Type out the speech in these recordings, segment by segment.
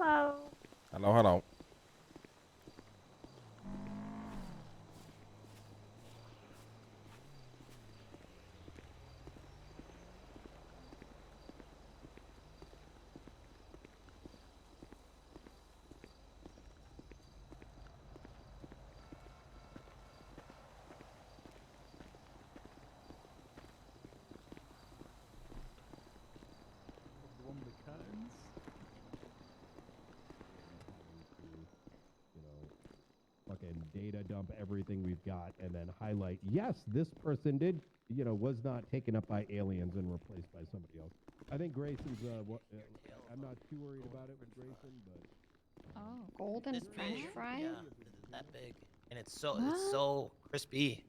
Hello, hello. Fucking data dump everything we've got and then highlight, yes, this person did, was not taken up by aliens and replaced by somebody else. I think Grayson's, I'm not too worried about it with Grayson, but. Oh, golden This French big? fry? Yeah, it's that big, and it's so crispy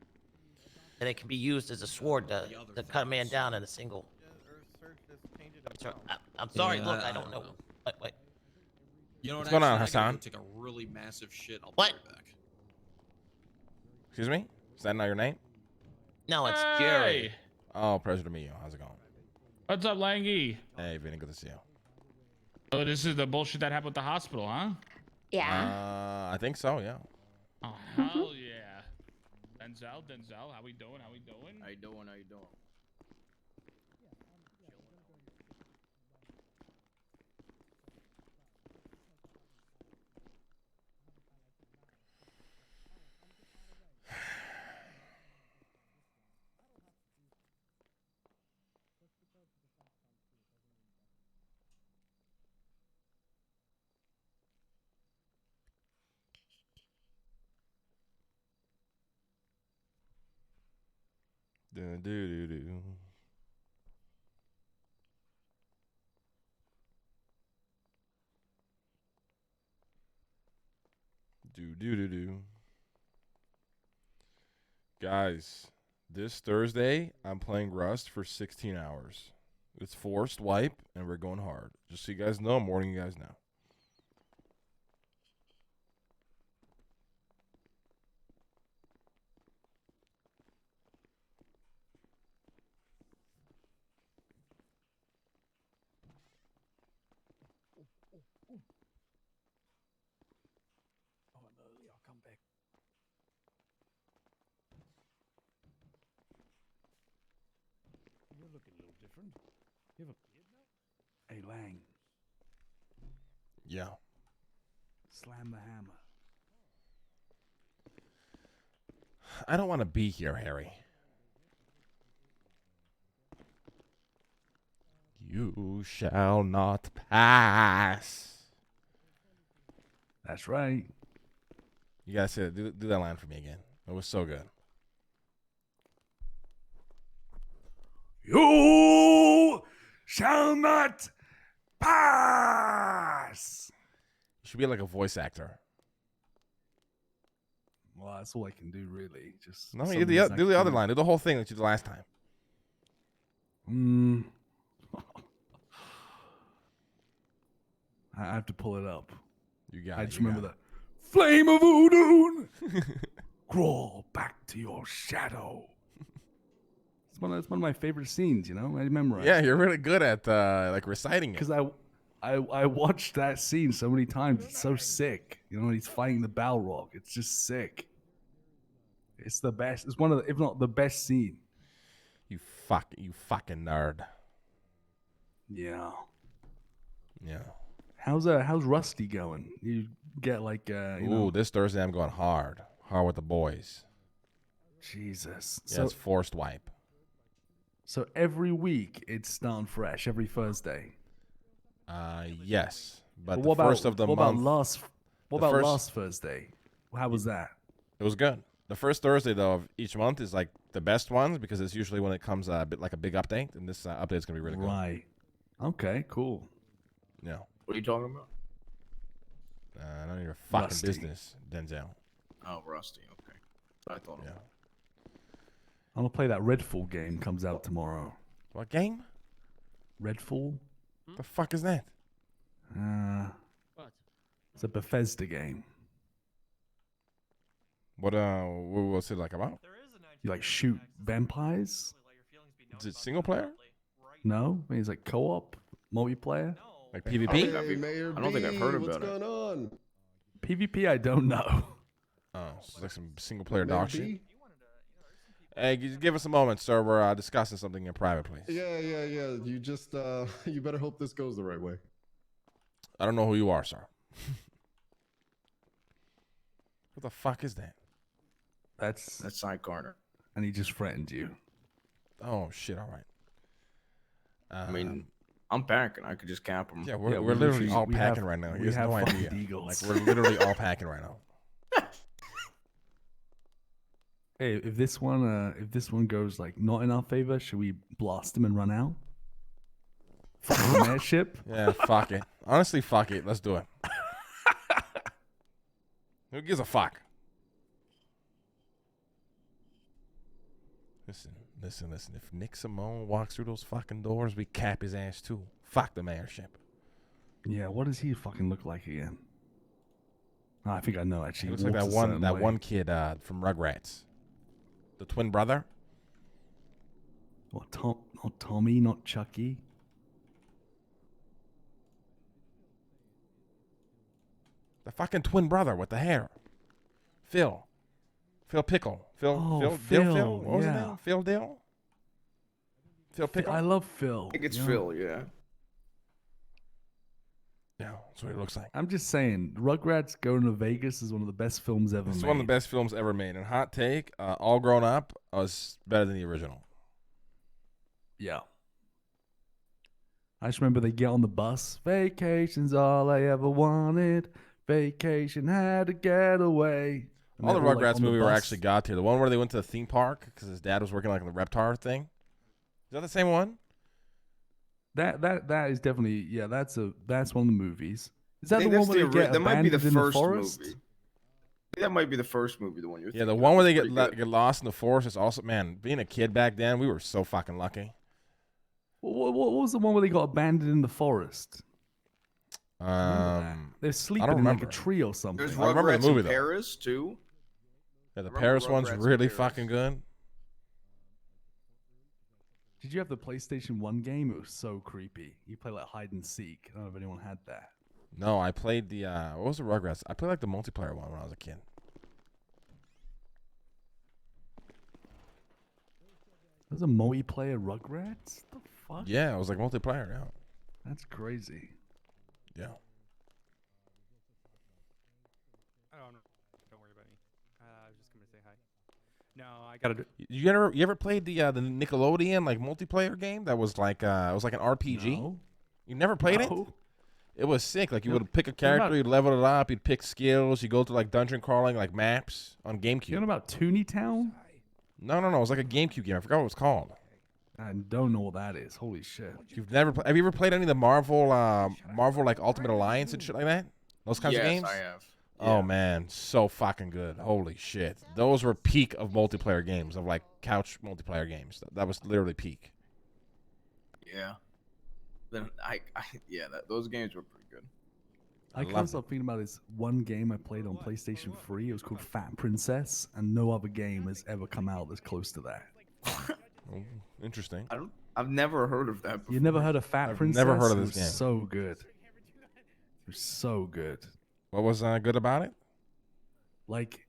that it can be used as a sword to cut a man down in a single. I'm sorry. Yeah, Look, I I don't don't know. know. Wait. You know What's what? going on, Actually, I Hassan? gotta go take a really massive shit. I'll be What? right back. Excuse me? Is that not your name? No, it's Hey! Jerry. Oh, pleasure to meet you. How's it going? What's up, Langy? Hey, Vinny, good to see you. Oh, this is the bullshit that happened with the hospital, huh? Yeah. I think so, yeah. Oh, hell yeah. Denzel, how we doing? How you doing? How you doing? Do do do do. Do do do do. Guys, this Thursday I'm playing Rust for 16 hours. It's forced wipe, and we're going hard. Just so you guys know, I'm warning you guys now. You're looking a little different. You have a beard now? Hey, Lang. Yeah. Slam the hammer. I don't want to be here, Harry. You shall not pass. That's right. You gotta say that. Do that line for me again. It was so good. You shall not pass. You should be like a voice actor. Well, that's all I can do, really. Just No, you do the other line. Do the whole thing that you did last time. I have to pull it up. You got I it. just you remember got the flame of Udun. Crawl back to your shadow. It's one of my favorite scenes. I it. memorized. Yeah, you're really good at like reciting it. Because I watched that scene so many times. It's so sick. When he's fighting the Balrog. It's just sick. It's the best. It's one of the, if not the best scene. You fucking nerd. Yeah. Yeah. How's Rusty going? You get like Ooh, this Thursday I'm going hard with the boys. Jesus. Yeah, it's forced wipe. So every week it's starting fresh every Thursday. Yes, but What the first of the month. What about last Thursday? How was that? It was good. The first Thursday though of each month is like the best ones because it's usually when it comes a bit like a big update, and this update is gonna be really good. Right. Okay. Cool. Yeah. What are you talking about? None of your fucking Rusty. business, Denzel. Oh, Rusty. Okay. I thought. Yeah. I'm gonna play that Redfall game. Comes out tomorrow. What game? Redfall. The fuck is that? What? It's a Bethesda game. What's it like about? You like shoot vampires? Is it single player? No, I mean, it's like co-op, multiplayer. Like I PvP? don't think I don't think I've heard what's about it. going on? PvP, I don't know. Oh, it's like some single player Mayor dog shit. B? Hey, give us a moment, sir. We're discussing something in private, please. Yeah. You just you better hope this goes the right way. I don't know who you are, sir. What the fuck is that? That's That's Cy Garner. and he just threatened you. Oh shit! All right. I mean, I'm packing. I could just cap him. yeah, we're yeah, we're we literally literally- all we packing have- right now. He we has have no fucking idea. Eagles. Like we're literally all packing right now. Hey, if this one goes like not in our favor, should we blast him and run out? Fuck the mayorship. Yeah, fuck it. Honestly, fuck it. Let's do it. Who gives a fuck? Listen. If Nick Simone walks through those fucking doors, we cap his ass too. Fuck the mayorship. Yeah, what does he fucking look like again? Oh, I think I know actually. He looks He like that walks a one certain way. one kid from Rugrats, the twin brother. What not Tommy, not Chucky. The fucking twin brother with the hair. Phil Pickle. Phil. What was his yeah. name? Phil Dill. Phil Pickle. I love Phil. I think it's yeah. Phil, yeah. Yeah, that's what he looks like. I'm just saying, Rugrats Going to Vegas is one of the best films ever It's made. one of the best films ever made. And hot take, All Grown Up was better than the original. Yeah. I just remember they get on the bus. Vacation's all I ever wanted. Vacation had to get away. And All the they're like, Rugrats on the movie were bus. actually got to. The one where they went to the theme park because his dad was working like on the Reptar thing. Is that the same one? That is definitely that's one of the movies. Is I that the think one that's where they get that might be the abandoned in the first forest? movie. I think that might be the first movie, the one you're Yeah, thinking the of. one where they It's pretty good. get lost in the forest is also, man, being a kid back then, we were so fucking lucky. What was the one where they got abandoned in the forest? They're sleeping in like remember. a tree or something. There's I remember the Rugrats movie, in though. Paris, too. Yeah, the remember Paris one's Rugrats in really Paris. fucking good. Did you have the PlayStation 1 game? It was so creepy. You play like hide and seek. I don't know if anyone had that. No, I played the, what was the Rugrats? I played like the multiplayer one when I was a kid. There's a multiplayer Rugrats? The fuck? Yeah, it was like multiplayer, yeah. That's crazy. Yeah. I don't know. Don't worry about me. I was just gonna say hi. No, I gotta. You ever played the Nickelodeon like multiplayer game that was like it was like an RPG? No. You never played it? No. It was sick. Like you No. would pick a What character, about- you'd level it up, you'd pick skills, you go through like dungeon crawling like maps on GameCube. You know about Toonie Town? No, it was like a GameCube game. I forgot what it was called. I don't know what that is. Holy shit. You've never have you ever played any of the Marvel like Ultimate Alliance and shit like that? Those kinds yes, of games? I have. Oh Yeah. man, so fucking good. Holy shit. Those were peak of multiplayer games, of like couch multiplayer games. That was literally peak. Yeah. Then those games were pretty good. I can't loved stop thinking about this one game I played on PlayStation 3. It was called Fat Princess, and no other game has ever come out that's close to that. Oh, interesting. I've never heard of that before. You never heard of Fat I've Princess? never heard of It this was game. So good. It was so good. What was good about it? Like,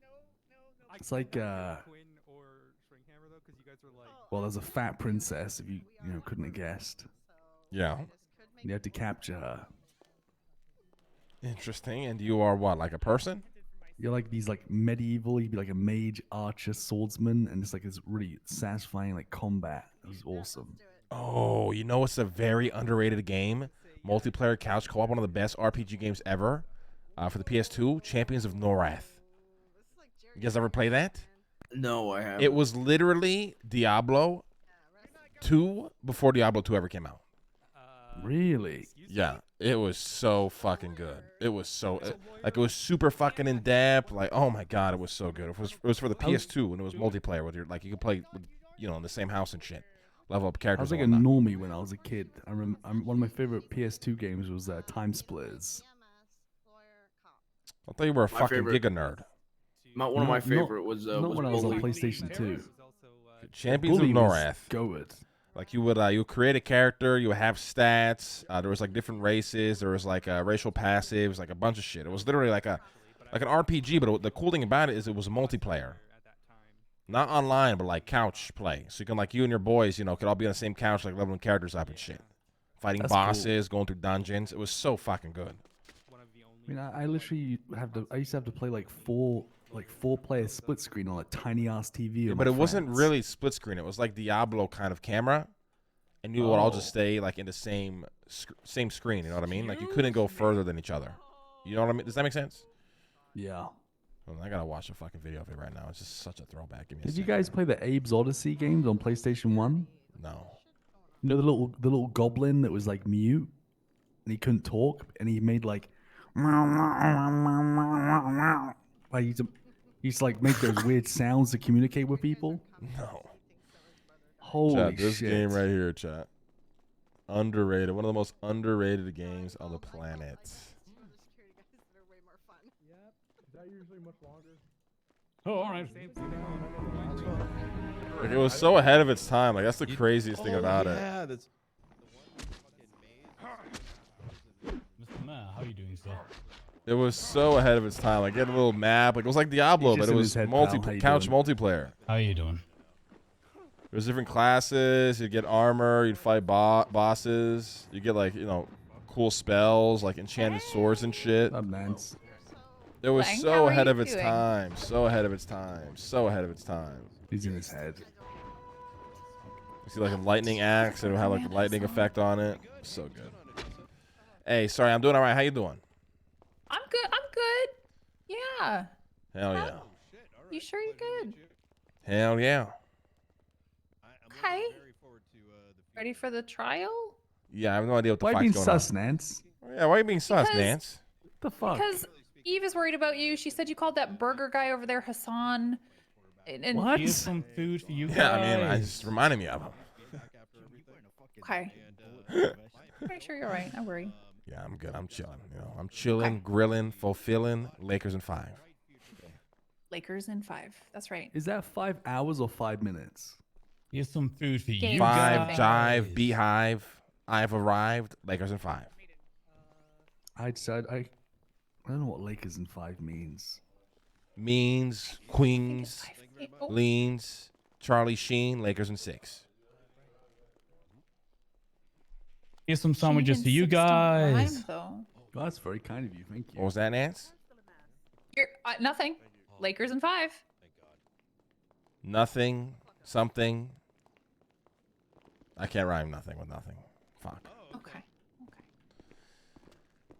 it's like Quinn or Shrinkhammer though, because you guys were like. well, there's a fat princess. If you couldn't have guessed, Yeah. you had to capture her. Interesting. And you are what, like a person? You're like these like medieval. You'd be like a mage, archer, swordsman, and it's like this really satisfying like combat. It was awesome. Oh, you know it's a very underrated game? Multiplayer couch co-op, one of the best RPG games ever. For the PS2, Champions of Norath. You guys ever play that? No, I haven't. It was literally Diablo 2 before Diablo 2 ever came out. Really? Yeah, it was so fucking good. It was so like it was super fucking in depth. Like, oh my god, it was so good. It was for the PS2 and it was multiplayer with your, like, you could play with, in the same house and shit. Level up I characters. was like a and whatnot. normie when I was a kid. One of my favorite PS2 games was Time Splitters. I thought you were a My fucking favorite- Giga nerd. One of my Not- favorite was not was when I was on Bully. PlayStation 2. Champions Bully of was Norath. good. Like you would create a character, you would have stats. There was like different races. There was like racial passives, like a bunch of shit. It was literally like an RPG. But the cool thing about it is it was multiplayer, not online, but like couch play. So you can like you and your boys, could all be on the same couch, like leveling characters up and shit, fighting That's bosses, going through dungeons. It was so fucking good. I mean, I literally I used to have to play like four player split screen on a tiny ass TV. Yeah, with but my it wasn't friends. really split screen. It was like Diablo kind of camera, and you would all just Oh. stay like in the same screen. You know what I mean? Like you couldn't go further than each other. You know what I mean? Does that make sense? Yeah. Well, I gotta watch a fucking video of it right now. It's just such a throwback. Give me a Did you second. guys play the Abe's Odyssey games on PlayStation 1? No. You know the little goblin that was like mute and he couldn't talk and he made like he used to like make those weird sounds to communicate with people. No. Holy Chat, this shit. game right here, chat. Underrated. One of the most underrated games on the planet. Oh, all right. Like, it was so ahead of its time. Like that's the craziest thing about it. Yeah, that's. Mr. Ma, how are you doing, sir? It was so ahead of its time. Like, you had a little map. Like, it was like Diablo, He's but just it in was his head, pal. How you couch doing? multiplayer. How are you doing? There was different classes. You'd get armor. You'd fight bosses. You get like cool spells, like enchanted swords and shit. Nance. It was Lang, so how are ahead you of its doing? time. So ahead of its time. So ahead of its time. He's in his head. You see like a lightning axe and it would have like a lightning effect on it. So good. Hey, sorry, I'm doing all right. How you doing? I'm good. I'm good. Yeah. Hell yeah. You sure you're good? Hell yeah. Okay. Ready for the trial? Yeah, I have no idea what the Why fuck's being going sus, on. Nance? Yeah, why are you being sus, Because- Nance? What the fuck? Because Eve is worried about you. She said you called that burger guy over there Hassan. And What? Here's some food for you Yeah, I mean, I guys. just reminded me of him. Okay. Pretty sure you're right. Don't worry. Yeah, I'm good. I'm chilling. I'm chilling, grilling, fulfilling. Lakers in 5. Lakers in 5. That's right. Is that 5 hours or 5 minutes? Here's some food for Game you 5, guys. jive, beehive. I've arrived. Lakers in 5. I don't know what Lakers in 5 means. Means, Queens, Oh, Leans, Charlie Sheen. Lakers in 6. Here's some sandwiches for Sheen you and 6 don't rhyme, guys. though. Well, that's very kind of you. Thank you. What was that, Nance? Here, nothing. Lakers in 5. Nothing, something. I can't rhyme nothing with nothing. Fuck. Okay.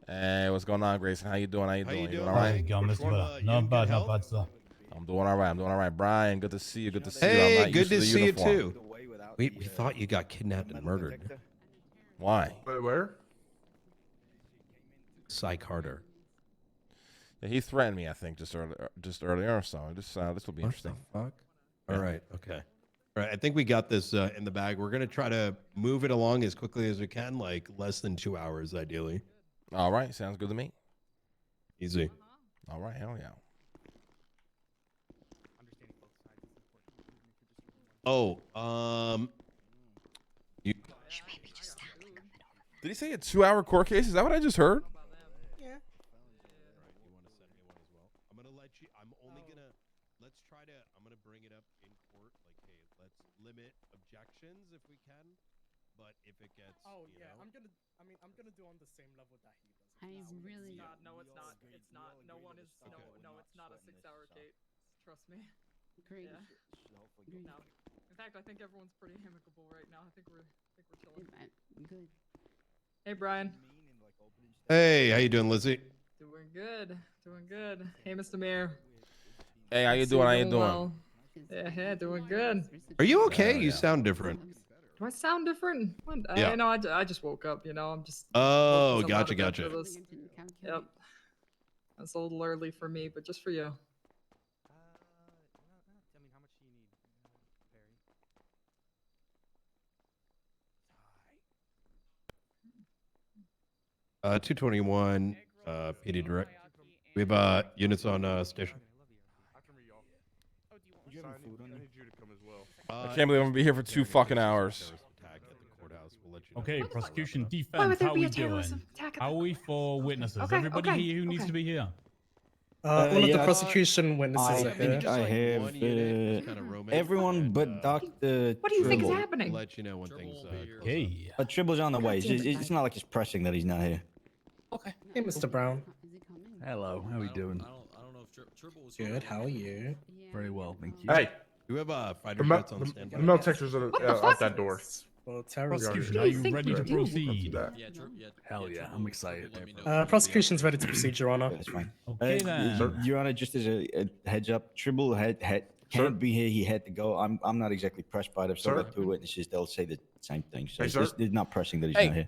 Hey, what's going on, Grayson? How you doing? How you doing? doing, all How's right? it going, Mr. Weller? Not bad, not bad, sir. I'm doing all right. I'm doing all right. Brian, good to see you. Good to see you. I'm Hey, not good used to the see you uniform. too. We thought you got kidnapped and murdered. Why? Wait, where? Cy Carter. Yeah, he threatened me, I think, just earlier. So this will be interesting. Fuck. All right. Okay. All right. I think we got this in the bag. We're gonna try to move it along as quickly as we can, like less than 2 hours, ideally. All right, sounds good to me. Easy. All right, hell yeah. Oh, you. Did he say a 2-hour court case? Is that what I just heard? Yeah. You want to send me one as well? I'm gonna let you. I'm only gonna. Let's try to. I'm gonna bring it up in court. Like, hey, let's limit objections if we can. But if it gets, Oh you yeah, know, I'm gonna do on the same level that he does. I really. No, it's not. It's not. No one is. No, it's not a 6-hour case. Trust me. Great. Yeah. No. In fact, I think everyone's pretty amicable right now. I think we're chilling. Good. Hey, Brian. Hey, how you doing, Lizzie? Doing good. Doing good. Hey, Mr. Mayor. Hey, how you See doing? How you doing? well. Yeah, doing good. Are you okay? You yeah. sound different. Do I sound different? What? Yeah. I know. I just woke up. You know, I'm just. Oh, woke 'cause I'm out gotcha, of bed gotcha. for this. Yep. That's a little early for me, but just for you. Tell me how much do you need, Perry? 221. PD direct. We have units on station. You have food on you? I need you to come as well. I can't believe I'm gonna be here for 2 fucking hours. Okay, prosecution, Why defense, would there how be we a terrorism doing? attack? How are we for witnesses? Okay, Everybody okay, here who needs okay. to be here? One of the yeah, prosecution witnesses I are think here. I have one unit, just kind of roam in, everyone and, but Dr. What do you think is Tribble. happening? We'll let you know when things close up. Okay. But Tribble's on the way. damn it, It's not like it's pressing that he's not here. Okay. Hey, Mr. Brown. Hello, how are we doing? I don't know if Triple was Good. How are you? Very well, thank you. Hey, Do we have fighter the, jets on standby? the metal detectors are What the out fuck? that door. Well, terrorism. Prosecution, What are do you you think ready we to do? proceed? Yeah, Hell yeah, I'm excited. Prosecution's ready to proceed, Your Honor. That's fine. Okay then. Your Honor, just as a heads up, Tribble can't be here. He had to go. I'm not exactly pressed by it. If so, Sir? got two witnesses, they'll say the same thing. So Hey, sir? it's not pressing that he's Hey. not here.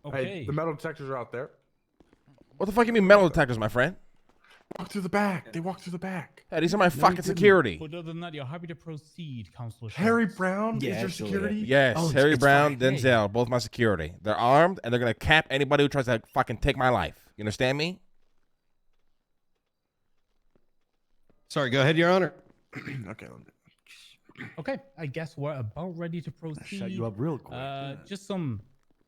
Okay. Hey, the metal detectors are out there. What the fuck you mean metal detectors, my friend? Walk through the back. They walk through the back. Hey, these are my fucking security. But other than that, you're happy to proceed, Counselor. Harry Schultz. Brown Yeah, is your absolutely. security? Yes, Oh, Harry it's Brown, fine. Denzel, both my security. They're armed and they're gonna cap anybody who tries to fucking take my life. You understand me? Sorry, go ahead, Your Honor. Okay. Okay, I guess we're about ready to proceed. Shut you up real quick. Just some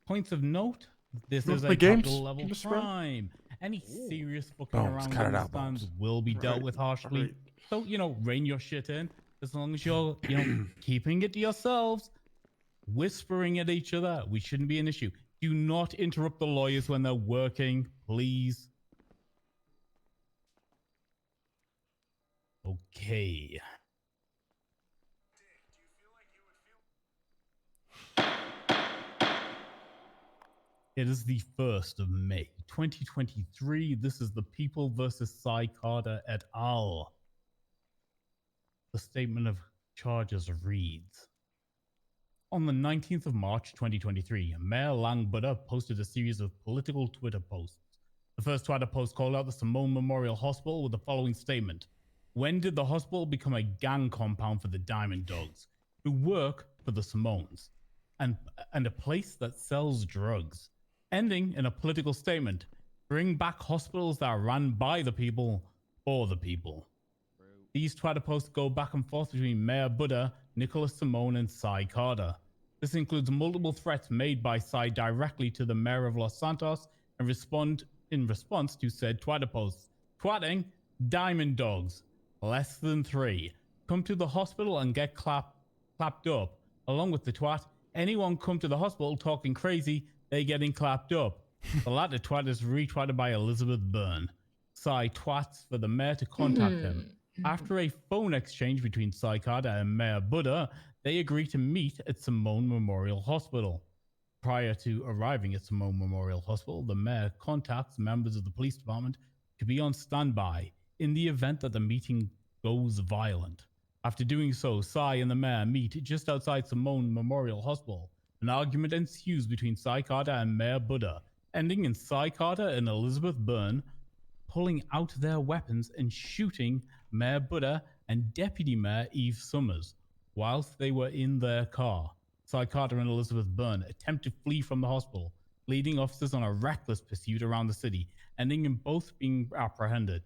points of note. This You is wanna a play games, capital level Mr. Brown? crime. Any serious fucking Bones, around cut it in the out, stands Bones. will be dealt Right, with harshly. right. So, rein your shit in. As long as you're, keeping it to yourselves, whispering at each other, we shouldn't be an issue. Do not interrupt the lawyers when they're working, please. Okay. It is the 1st of May, 2023. This is the People versus Cy Carter et al. The statement of charges reads: on the 19th of March, 2023, Mayor Lang Buddha posted a series of political Twitter posts. The first Twitter post called out the Simone Memorial Hospital with the following statement: when did the hospital become a gang compound for the Diamond Dogs, who work for the Simones, and a place that sells drugs? Ending in a political statement: bring back hospitals that are run by the people, for the people. These Twitter posts go back and forth between Mayor Buddha, Nicholas Simone, and Cy Carter. This includes multiple threats made by Cy directly to the mayor of Los Santos and in response to said Twitter posts. Twatting: Diamond Dogs, less than 3. Come to the hospital and get clapped up. Along with the twat: anyone come to the hospital talking crazy, they getting clapped up. The latter twat is retweeted by Elizabeth Byrne. Cy twats for the mayor to contact him. After a phone exchange between Cy Carter and Mayor Buddha, they agree to meet at Simone Memorial Hospital. Prior to arriving at Simone Memorial Hospital, the mayor contacts members of the police department to be on standby in the event that the meeting goes violent. After doing so, Cy and the mayor meet just outside Simone Memorial Hospital. An argument ensues between Cy Carter and Mayor Buddha, ending in Cy Carter and Elizabeth Byrne pulling out their weapons and shooting Mayor Buddha and Deputy Mayor Eve Summers whilst they were in their car. Cy Carter and Elizabeth Byrne attempt to flee from the hospital, leading officers on a reckless pursuit around the city, ending in both being apprehended.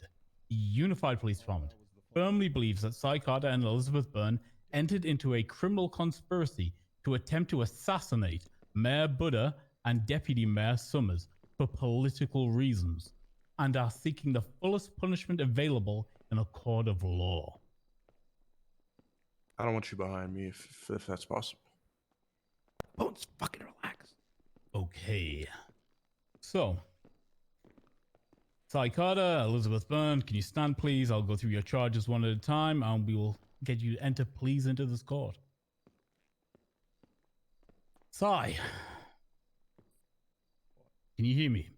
The Unified Police Department firmly believes that Cy Carter and Elizabeth Byrne entered into a criminal conspiracy to attempt to assassinate Mayor Buddha and Deputy Mayor Summers for political reasons, and are seeking the fullest punishment available in a court of law. I don't want you behind me if that's possible. Bones, fucking relax. Okay. So, Cy Carter, Elizabeth Byrne, can you stand please? I'll go through your charges one at a time and we will get you to enter please into this court. Cy, can you hear me?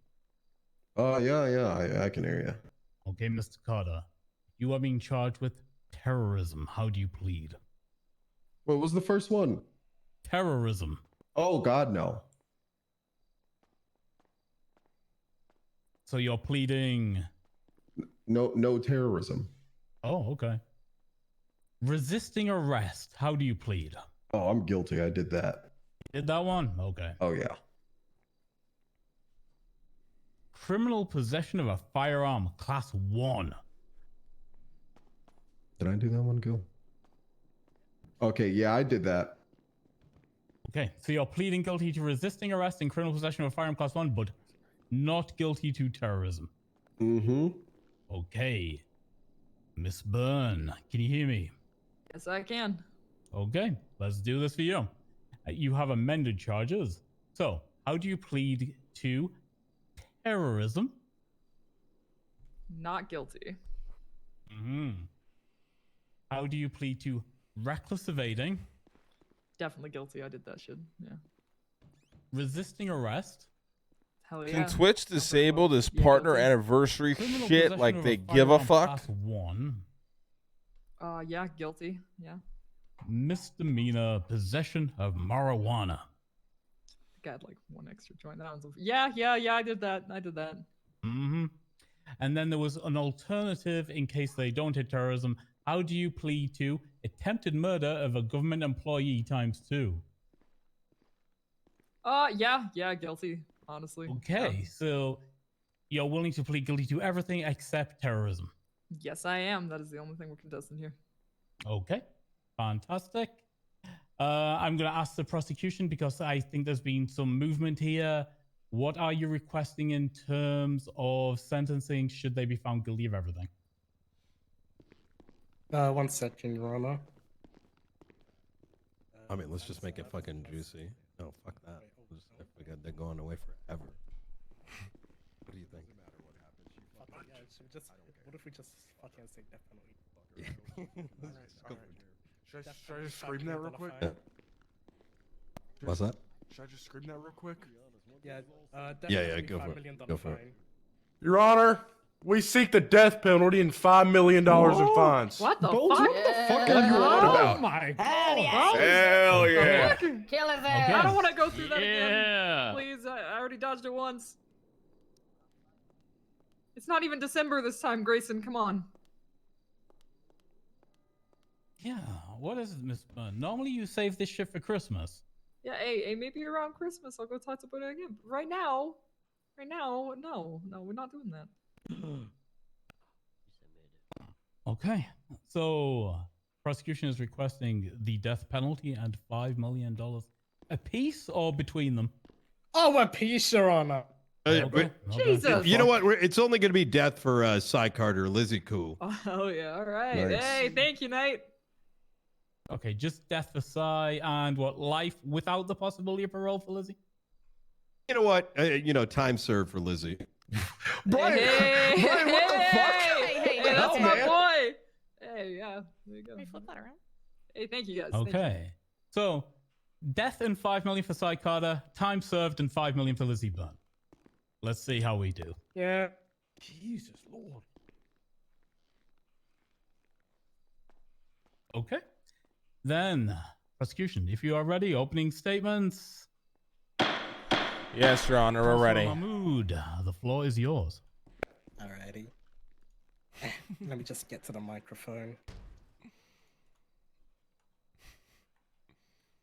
Yeah, I can hear you. Okay, Mr. Carter, you are being charged with terrorism. How do you plead? What was the first one? Terrorism. Oh, God, no. So you're pleading... No terrorism. Oh, okay. Resisting arrest. How do you plead? Oh, I'm guilty. I did that. Did that one? Okay. Oh, yeah. Criminal possession of a firearm, class 1. Did I do that one, Gil? Okay, yeah, I did that. Okay, so you're pleading guilty to resisting arrest and criminal possession of a firearm class 1, but not guilty to terrorism. Mm-hmm. Okay. Miss Byrne, can you hear me? Yes, I can. Okay, let's do this for you. You have amended charges. So, how do you plead to terrorism? Not guilty. Mm-hmm. How do you plead to reckless evading? Definitely guilty. I did that shit. Yeah. Resisting arrest? Hell yeah. Can Twitch disable this Yeah, partner guilty. anniversary Criminal shit possession like of they give a firearm fuck? Class 1. Yeah, guilty. Yeah. Misdemeanor possession of marijuana. I got like one extra joint. That one's yeah, I did that. Mm-hmm. And then there was an alternative in case they don't hit terrorism. How do you plead to attempted murder of a government employee ×2? Yeah, guilty. Honestly. Okay, so you're willing to plead guilty to everything except terrorism. Yes, I am. That is the only thing we're contesting here. Okay, fantastic. I'm going to ask the prosecution because I think there's been some movement here. What are you requesting in terms of sentencing? Should they be found guilty of everything? 1 second, Your Honor. I mean, let's just make it fucking juicy. No, fuck that. They're going away forever. What do you think? What if we just fucking say death penalty? Should I just scream that real quick? Yeah. What's that? Should I just scream that real quick? Yeah, Yeah, go for it. Go for it. Your Honor, we seek the death penalty and $5 million in fines. What the fuck? What the fuck are you on about? Oh my Hell god! yeah. Hell yeah. Kill his Okay. I don't want to go through that Yeah. again. Please, I already dodged it once. It's not even December this time, Grayson. Come on. Yeah, what is it, Miss Byrne? Normally you save this shit for Christmas. Yeah, hey, maybe around Christmas I'll go talk to Buddha again. But right now, no, we're not doing that. Okay, so prosecution is requesting the death penalty and $5 million apiece or between them? Oh, a piece, Your Honor. Okay. Jesus. You know what? It's only going to be death for Cy Carter, Lizzie Cool. Oh yeah, all right. Nice. Hey, thank you, Knight. Okay, just death for Cy and what, life without the possibility of parole for Lizzie? You know what? Time served for Lizzie. Brian, Hey, Brian, what the fuck? Hey, the that's hell, my man? boy. Hey, yeah, there you go. Let me flip that around. Hey, thank you guys. Thank you. Okay, so death and $5 million for Cy Carter, time served and $5 million for Lizzie Byrne. Let's see how we do. Yeah. Jesus Lord. Okay. Then, prosecution, if you are ready, opening statements. Yes, Your Honor, we're ready. Mahmood, the floor is yours. Alrighty. Let me just get to the microphone.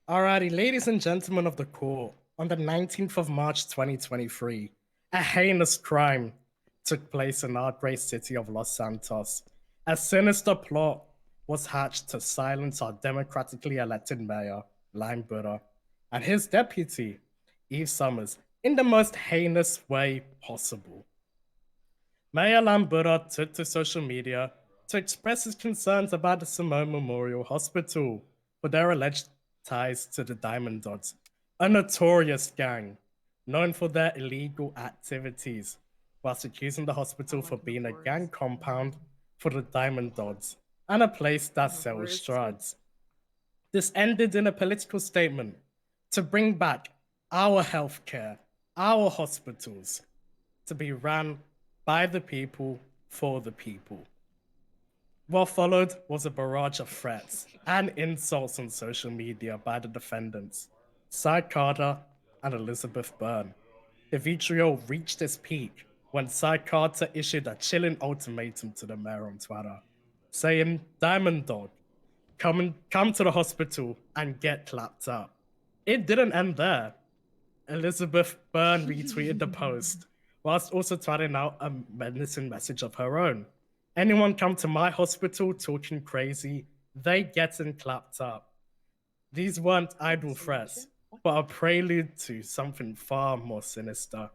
Alrighty, ladies and gentlemen of the court, on the 19th of March 2023, a heinous crime took place in our great city of Los Santos. A sinister plot was hatched to silence our democratically elected mayor, Lime Buddha, and his deputy, Eve Summers, in the most heinous way possible. Mayor Lambuda took to social media to express his concerns about the Simone Memorial Hospital for their alleged ties to the Diamond Dogs, a notorious gang known for their illegal activities, whilst accusing the hospital for being a gang compound for the Diamond Dogs and a place that sells drugs. This ended in a political statement to bring back our healthcare, our hospitals, to be run by the people, for the people. What followed was a barrage of threats and insults on social media by the defendants, Cy Carter and Elizabeth Byrne. The vitriol reached its peak when Cy Carter issued a chilling ultimatum to the mayor on Twitter, saying, "Diamond Dog, come to the hospital and get clapped up." It didn't end there. Elizabeth Byrne retweeted the post, whilst also tweeting out a menacing message of her own. "Anyone come to my hospital talking crazy, they getting clapped up." These weren't idle threats. but a prelude to something far more sinister.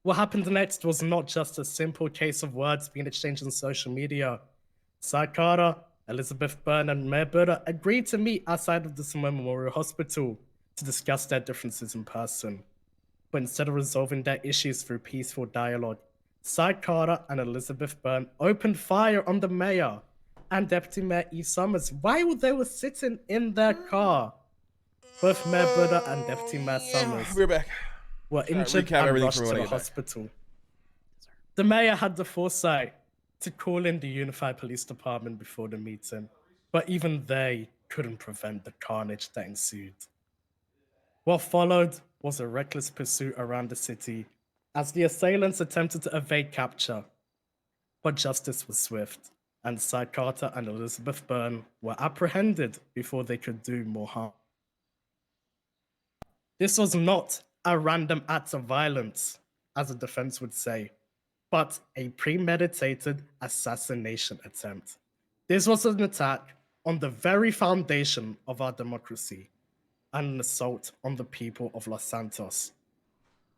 What happened next was not just a simple case of words being exchanged on social media. Cy Carter, Elizabeth Byrne, and Mayor Buddha agreed to meet outside of the Simone Memorial Hospital to discuss their differences in person. But instead of resolving their issues through peaceful dialogue, Cy Carter and Elizabeth Byrne opened fire on the mayor and Deputy Mayor E. Summers while they were sitting in their car. Both Mayor Buddha and Deputy Mayor Summers We're back. were All right, injured recap and everything rushed for to when I the get back. hospital. The mayor had the foresight to call in the Unified Police Department before the meeting, but even they couldn't prevent the carnage that ensued. What followed was a reckless pursuit around the city as the assailants attempted to evade capture. But justice was swift, and Cy Carter and Elizabeth Byrne were apprehended before they could do more harm. This was not a random act of violence, as the defense would say, but a premeditated assassination attempt. This was an attack on the very foundation of our democracy and an assault on the people of Los Santos.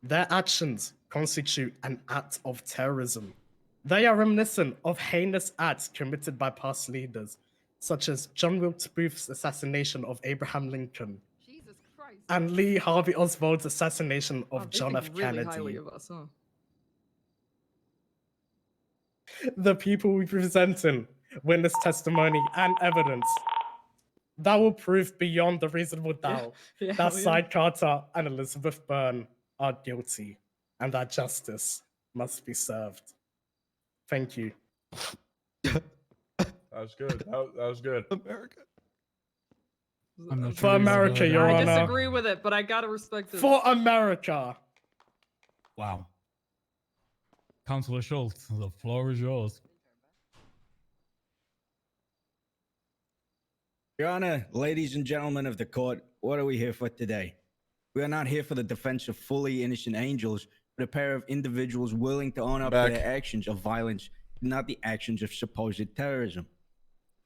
Their actions constitute an act of terrorism. They are reminiscent of heinous acts committed by past leaders, such as John Wilkes Booth's assassination of Abraham Lincoln Jesus Christ. and Lee Harvey Oswald's assassination Wow, of they John think F. really Kennedy. highly of us, huh? The people we present in witness testimony and evidence that will prove beyond the reasonable doubt Yeah, that hell yeah. Cy Carter and Elizabeth Byrne are guilty and that justice must be served. Thank you. That was good. That was good. America. I'm not For sure. America, Your I Honor. disagree with it, but I gotta respect it. For America. Wow. Councillor Schultz, the floor is yours. Your Honor, ladies and gentlemen of the court, what are we here for today? We are not here for the defense of fully innocent angels, but a pair of individuals willing to own up to their actions of violence, not the actions of supposed terrorism.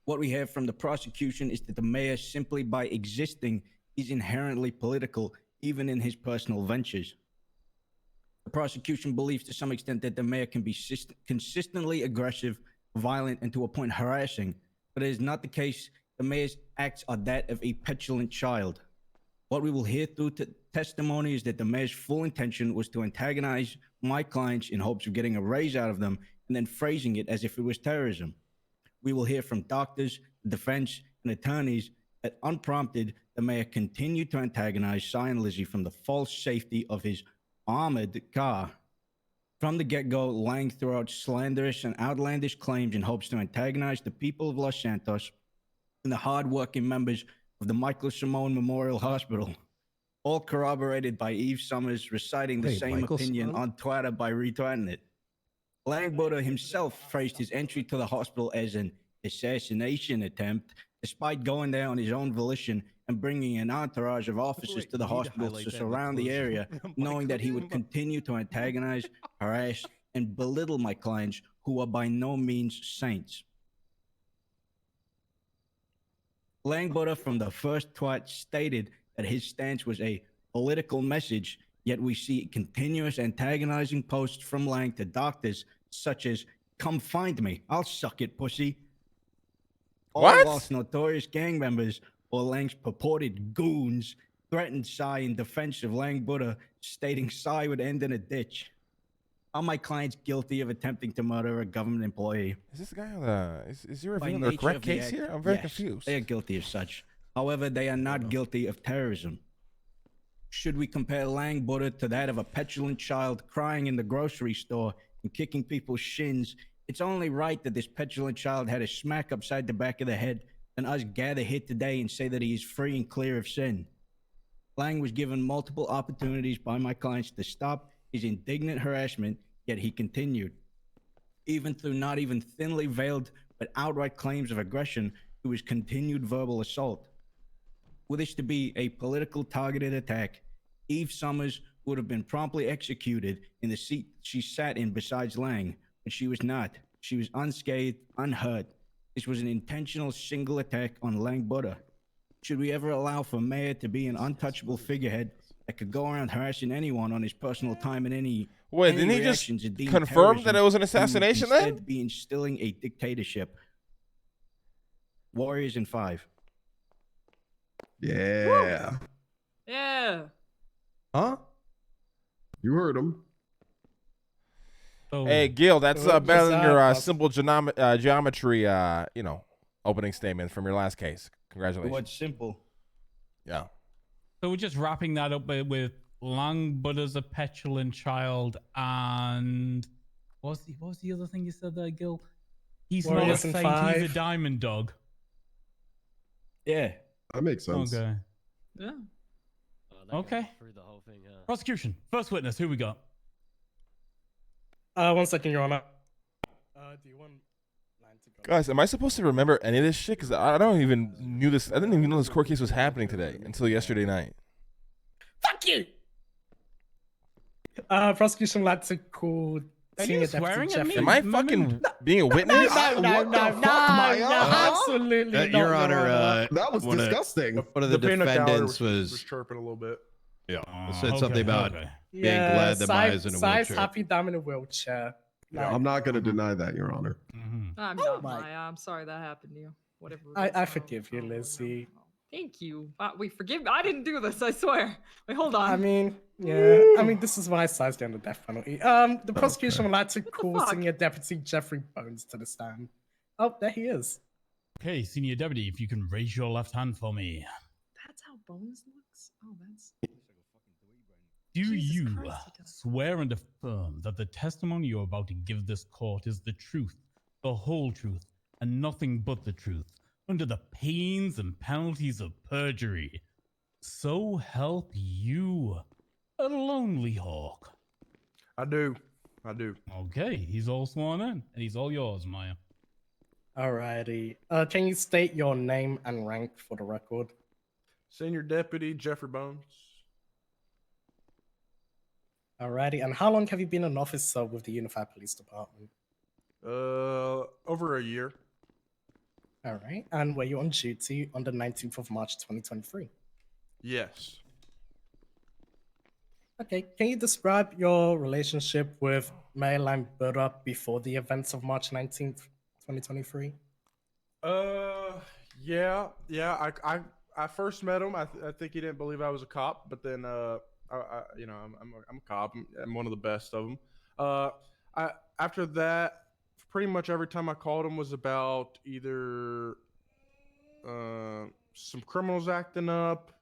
What we hear from the prosecution is that the mayor, simply by existing, is inherently political, even in his personal ventures. The prosecution believes to some extent that the mayor can be consistently aggressive, violent, and to a point harassing, but it is not the case. The mayor's acts are that of a petulant child. What we will hear through testimony is that the mayor's full intention was to antagonize my clients in hopes of getting a raise out of them and then phrasing it as if it was terrorism. We will hear from doctors, defense, and attorneys that unprompted, the mayor continued to antagonize Cy and Lizzie from the false safety of his armored car. From the get-go, Lang threw out slanderous and outlandish claims in hopes to antagonize the people of Los Santos and the hard-working members of the Michael Simone Memorial Hospital, all corroborated by Eve Summers reciting the Wait, same Michael opinion Simone? on Twitter by retweeting it. Lang Buddha himself phrased his entry to the hospital as an assassination attempt, despite going there on his own volition and bringing an entourage of officers Wait, to the you need to hospital highlight to that in the surround the closing. area, knowing that he would continue to antagonize, harass, and belittle my clients, who are by no means saints. Lang Buddha from the first tweet stated that his stance was a political message, yet we see continuous antagonizing posts from Lang to doctors such as, "Come find me, I'll suck it, pussy." All What? whilst notorious gang members or Lang's purported goons threatened Cy in defense of Lang Buddha, stating Cy would end in a ditch. Are my clients guilty of attempting to murder a government employee? Is this guy on the? Is he By revealing the nature correct of the case act, here? I'm very yes, confused. They are guilty of such. However, they are not guilty of terrorism. Should we compare Lang Buddha to that of a petulant child crying in the grocery store and kicking people's shins, it's only right that this petulant child had a smack upside the back of the head and us gather here today and say that he is free and clear of sin. Lang was given multiple opportunities by my clients to stop his indignant harassment, yet he continued. Even through not even thinly veiled but outright claims of aggression to his continued verbal assault. Were this to be a political targeted attack, Eve Summers would have been promptly executed in the seat she sat in besides Lang, but she was not. She was unscathed, unhurt. This was an intentional single attack on Lang Buddha. Should we ever allow for Mayor to be an untouchable figurehead that could go around harassing anyone on his personal time and any Wait, any didn't he just reactions are deemed confirm that terrorism, it was an we would assassination then? instead be instilling a dictatorship. Warriors in 5. Yeah. Yeah. Huh? You heard him. So, Hey, Gil, that's What's better than your that? simple geometry, opening statement from your last case. Congratulations. What's simple? Yeah. so we're just wrapping that up with Lang Buddha's a petulant child, and what was the other thing you said there, Gil? He's not a Warriors in saint, he's a 5. diamond dog. Yeah. That makes sense. Okay. Yeah. Okay. Through the whole thing, Prosecution. First witness. Who we got? 1 second, Your Honor. Do you want line to go? Guys, am I supposed to remember any of this shit? Because I don't even knew this. I didn't even know this court case was happening today until yesterday night. Fuck you! Prosecution would like to call Are Senior you Deputy swearing at me? Jeffrey. Am I fucking being a witness? Absolutely not, Your Honor, That was disgusting. One of the peanut gallery defendants was chirping a little bit. said something about being Yeah, glad that Maya's in a Sai's wheelchair. happy that I'm in a wheelchair. I'm not going to deny that, Your Honor. I'm Oh not my- Maya. I'm sorry that happened to you. Whatever. it is. I forgive you, Lizzie. Thank you. Wait, forgive me. I didn't do this. I swear. Wait, hold on. I mean, yeah. I mean, this is why Sai's doing the death penalty. The prosecution would like to call fuck? Senior Deputy Jeffrey Bones to the stand. Oh, there he is. Okay, Senior Deputy, if you can raise your left hand for me. That's how Bones looks. Oh, that's. Do Jesus you Christ, he does. swear and affirm that the testimony you're about to give this court is the truth, the whole truth, and nothing but the truth, under the pains and penalties of perjury? So help you, a lonely hawk. I do. Okay, he's all sworn in, and he's all yours, Maya. Alrighty. Can you state your name and rank for the record? Senior Deputy Jeffrey Bones. Alrighty. And how long have you been an officer with the Unified Police Department? Over a year. Alright. And were you on duty on the 19th of March 2023? Yes. Okay. Can you describe your relationship with Mayor Buddha before the events of March 19th, 2023? Yeah. I first met him. I think he didn't believe I was a cop, but then I'm a cop. I'm one of the best of them. After that, pretty much every time I called him was about either some criminals acting up,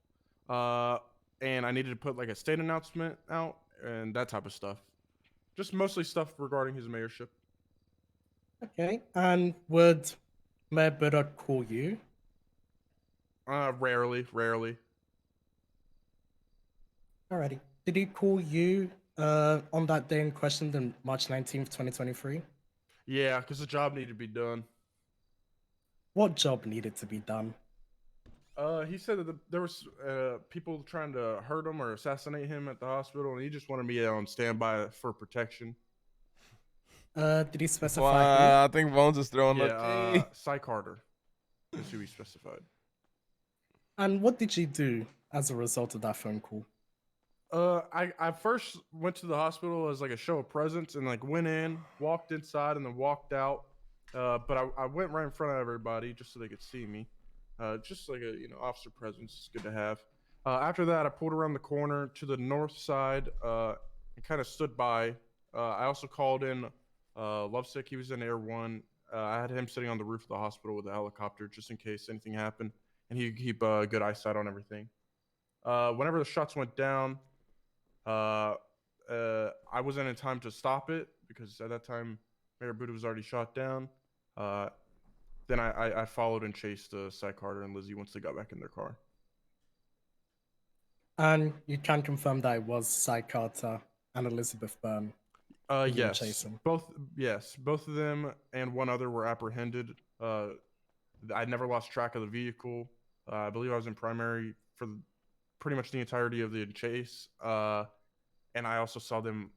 and I needed to put like a state announcement out and that type of stuff. Just mostly stuff regarding his mayorship. Okay. And would Mayor Buddha call you? Rarely. Alrighty. Did he call you on that day in question, then March 19th, 2023? Yeah, because the job needed to be done. What job needed to be done? He said that there was people trying to hurt him or assassinate him at the hospital, and he just wanted me on standby for protection. Did he specify? Well, I think Bones is throwing Yeah, Cy Carter is who he specified. And what did you do as a result of that phone call? I first went to the hospital as like a show of presence and like went in, walked inside, and then walked out. But I went right in front of everybody just so they could see me. Just like a officer presence. It's good to have. After that, I pulled around the corner to the north side and kind of stood by. I also called in Lovesick. He was in Air 1. I had him sitting on the roof of the hospital with a helicopter just in case anything happened, and he'd keep good eyesight on everything. Whenever the shots went down, I wasn't in time to stop it because at that time Mayor Buddha was already shot down. Then I followed and chased Cy Carter and Lizzie once they got back in their car. And you can confirm that it was Cy Carter and Elizabeth Byrne. who you were Yes, chasing. both of them and one other were apprehended. I never lost track of the vehicle. I believe I was in primary for pretty much the entirety of the chase. And I also saw them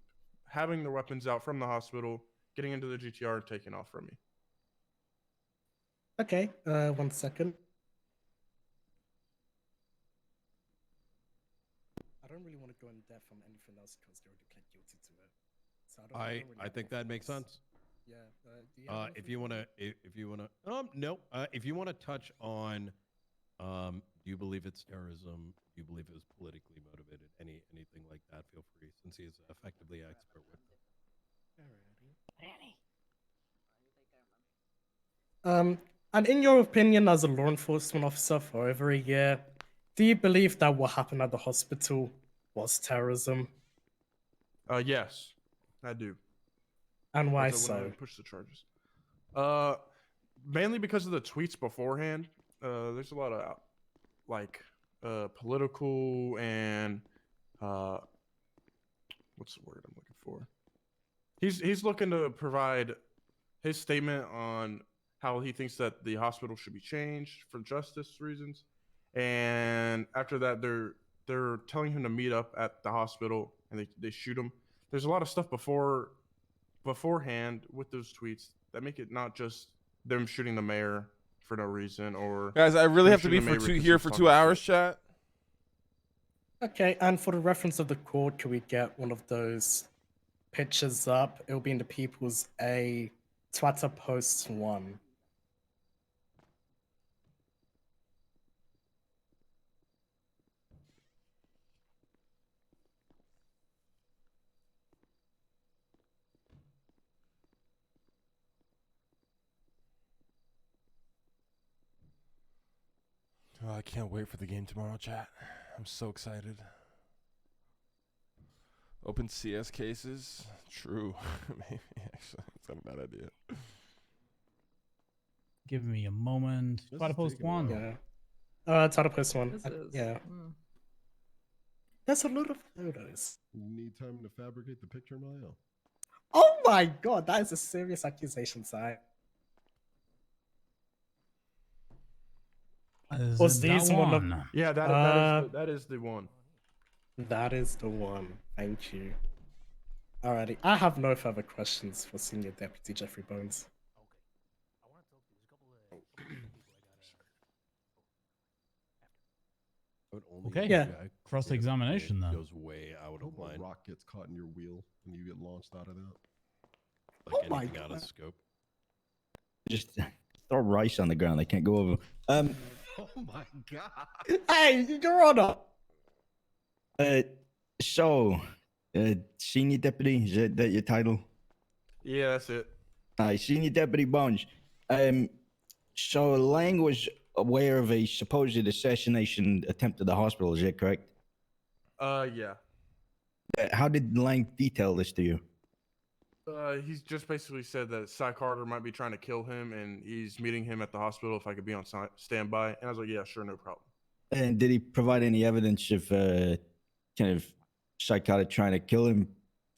having their weapons out from the hospital, getting into the GTR and taking off from me. Okay, 1 second. don't really want to go in depth on anything else because they already pled guilty to it. So I don't really I think that have makes anything sense. else. Yeah. Do you have If anything you for wanna, me? if you wanna, no. If you wanna touch on, do you believe it's terrorism? Do you believe it was politically motivated? Anything like that? Feel free, since he is effectively expert with them. And in your opinion, as a law enforcement officer for over a year, do you believe that what happened at the hospital was terrorism? Yes, I do. And why That's why I went ahead so? and pushed the charges. Mainly because of the tweets beforehand. There's a lot of like political and what's the word I'm looking for? He's looking to provide his statement on how he thinks that the hospital should be changed for justice reasons, and after that they're telling him to meet up at the hospital and they shoot him. There's a lot of stuff beforehand with those tweets that make it not just them shooting the mayor for no reason or Guys, I really them have to be shooting the for mayor two because he here was for talking 2 hours, shit. chat. Okay, and for the reference of the court, can we get one of those pictures up? It'll be in the People's A Twitter post 1. Oh, I can't wait for the game tomorrow, chat. I'm so excited. Open CS cases? True. Maybe, actually. It's not a bad idea. Give me a moment. This Try to is post taking a one. while. Yeah. Twitter post 1. This is. Yeah. Mm. There's a lot of photos. Need time to fabricate the picture, Mario? Oh my god, that is a serious accusation, Si. Is Was it these that one of- one? Yeah, Uh, that is the one. That is the one. Thank you. Alrighty, I have no further questions for Senior Deputy Jeffrey Bones. Okay. Yeah. Cross-examination then. Goes way out of line. Rock gets caught in your wheel and you get launched out of that. Like Oh my anything out of God. scope. Just throw rice on the ground. They can't go over. Oh my god. Hey, Your Honor! So, Senior Deputy, is that your title? Yeah, that's it. Hi, Senior Deputy Bones. So Lang was aware of a supposed assassination attempt at the hospital, is that correct? Yeah. How did Lang detail this to you? He's just basically said that Cy Carter might be trying to kill him, and he's meeting him at the hospital if I could be on standby. And I was like, yeah, sure, no problem. And did he provide any evidence of kind of Cy Carter trying to kill him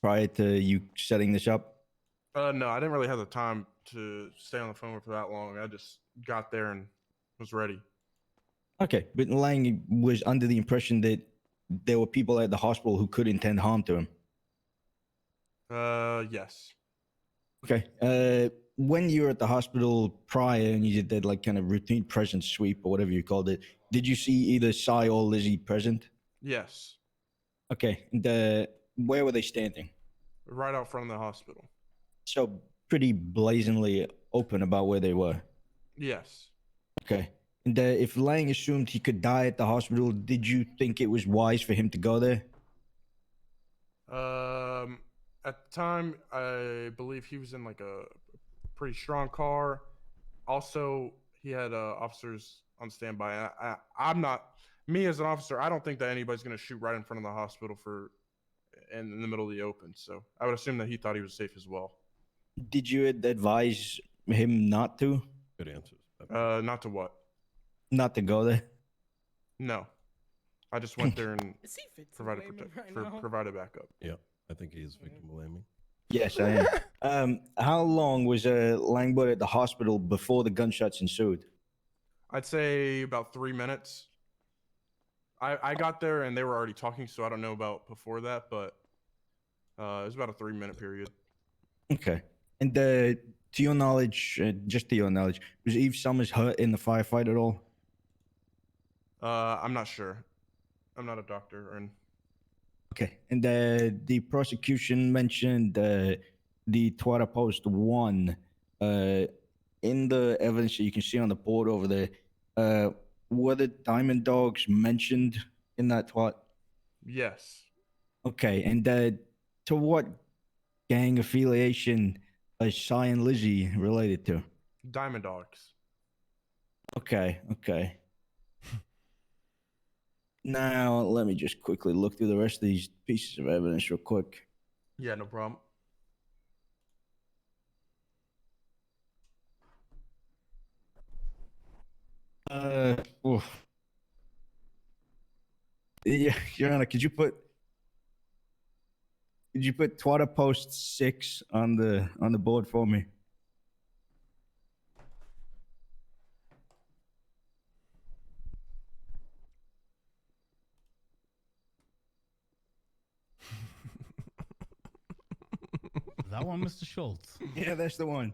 prior to you setting this up? No, I didn't really have the time to stay on the phone for that long. I just got there and was ready. Okay, but Lang was under the impression that there were people at the hospital who could intend harm to him. Yes. Okay. When you were at the hospital prior and you did that like kind of routine presence sweep or whatever you called it, did you see either Cy or Lizzie present? Yes. Okay. And where were they standing? Right out front of the hospital. So pretty blazingly open about where they were. Yes. Okay. And if Lang assumed he could die at the hospital, did you think it was wise for him to go there? At the time, I believe he was in like a pretty strong car. Also, he had officers on standby. I'm not, me as an officer, I don't think that anybody's going to shoot right in front of the hospital in the middle of the open. So I would assume that he thought he was safe as well. Did you advise him not to? Good answers. Not to what? Not to go there? No. I just went there and Is he victim provided blaming right now? provided backup. Yeah, I think he is victim blaming. Yes, I am. How long was Langbot at the hospital before the gunshots ensued? I'd say about 3 minutes. I got there and they were already talking, so I don't know about before that, but it was about a 3-minute period. Okay. And to your knowledge, just to your knowledge, was Eve Summers hurt in the firefight at all? I'm not sure. I'm not a doctor, and Okay, and the prosecution mentioned the Twitter post 1. In the evidence that you can see on the board over there, were the Diamond Dogs mentioned in that twat? Yes. Okay, and to what gang affiliation is Shy and Lizzie related to? Diamond Dogs. Okay, okay. Now, let me just quickly look through the rest of these pieces of evidence real quick. Yeah, no problem. Oof. Yeah, Your Honor, could you put Twitter post 6 on the board for me? That one, Mr. Schultz. Yeah, that's the one.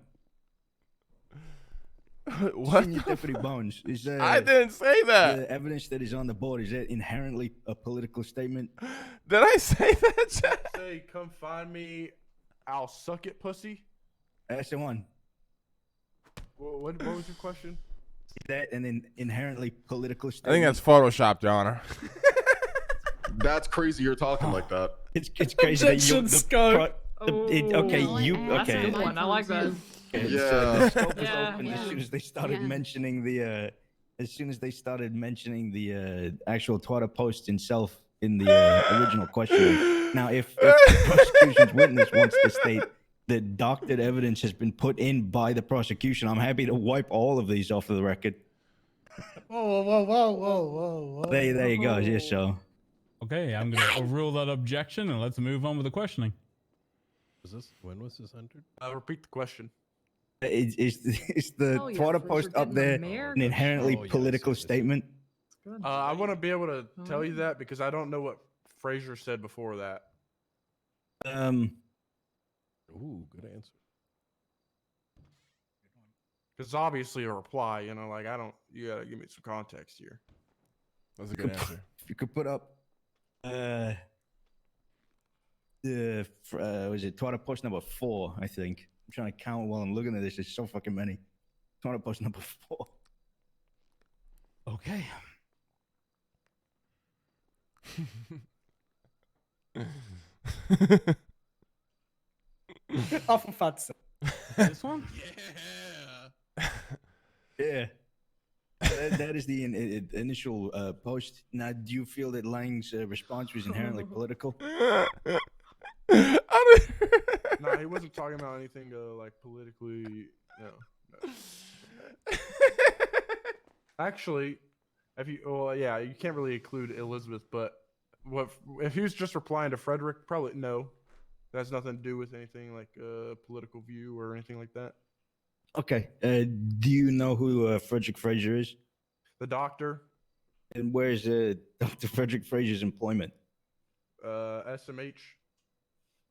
What? Senior Deputy Bones, is I didn't say that. the evidence that is on the board, is that inherently a political statement? Did I say that, Jack? Say, come find me. I'll suck it, pussy. That's the one. What was your question? Is that an inherently political I statement? think that's photoshopped, Your Honor. That's crazy. You're talking like that. It's crazy that you. Objection, scope. Okay, Oh, you. that's a Okay. good one. I like that. Okay, Yeah. so the scope was Yeah, open yeah. as soon as they started Yeah. mentioning the. As soon as they started mentioning the actual Twitter post itself in the original questioning. Now, if the prosecution's witness wants to state that doctored evidence has been put in by the prosecution, I'm happy to wipe all of these off of the record. Whoa. There you go. Yes, so. Okay, I'm going to overrule that objection and let's move on with the questioning. When was this entered? Repeat the question. Is the Oh, yeah, Twitter Fraser post up getting there America. an inherently Oh, yes, political yes, yes. statement? I want to be able to tell you Oh. that because I don't know what Fraser said before that. Ooh, good answer. Because obviously a reply, like I don't. You gotta give me some context here. That's a good answer. If you could put up was it Twitter post number 4, I think. I'm trying to count while I'm looking at this. There's so fucking many. Twitter post number 4. Okay. Oh, for fuck's sake. This one? Yeah. That is the initial post. Now, do you feel that Lang's response was inherently political? No, he wasn't talking about anything like politically. No. Actually, you can't really include Elizabeth, but if he was just replying to Frederick? Probably no. That has nothing to do with anything like political view or anything like that. Okay. Do you know who Frederick Fraser is? The doctor, And where is Dr. Frederick Fraser's employment? SMH.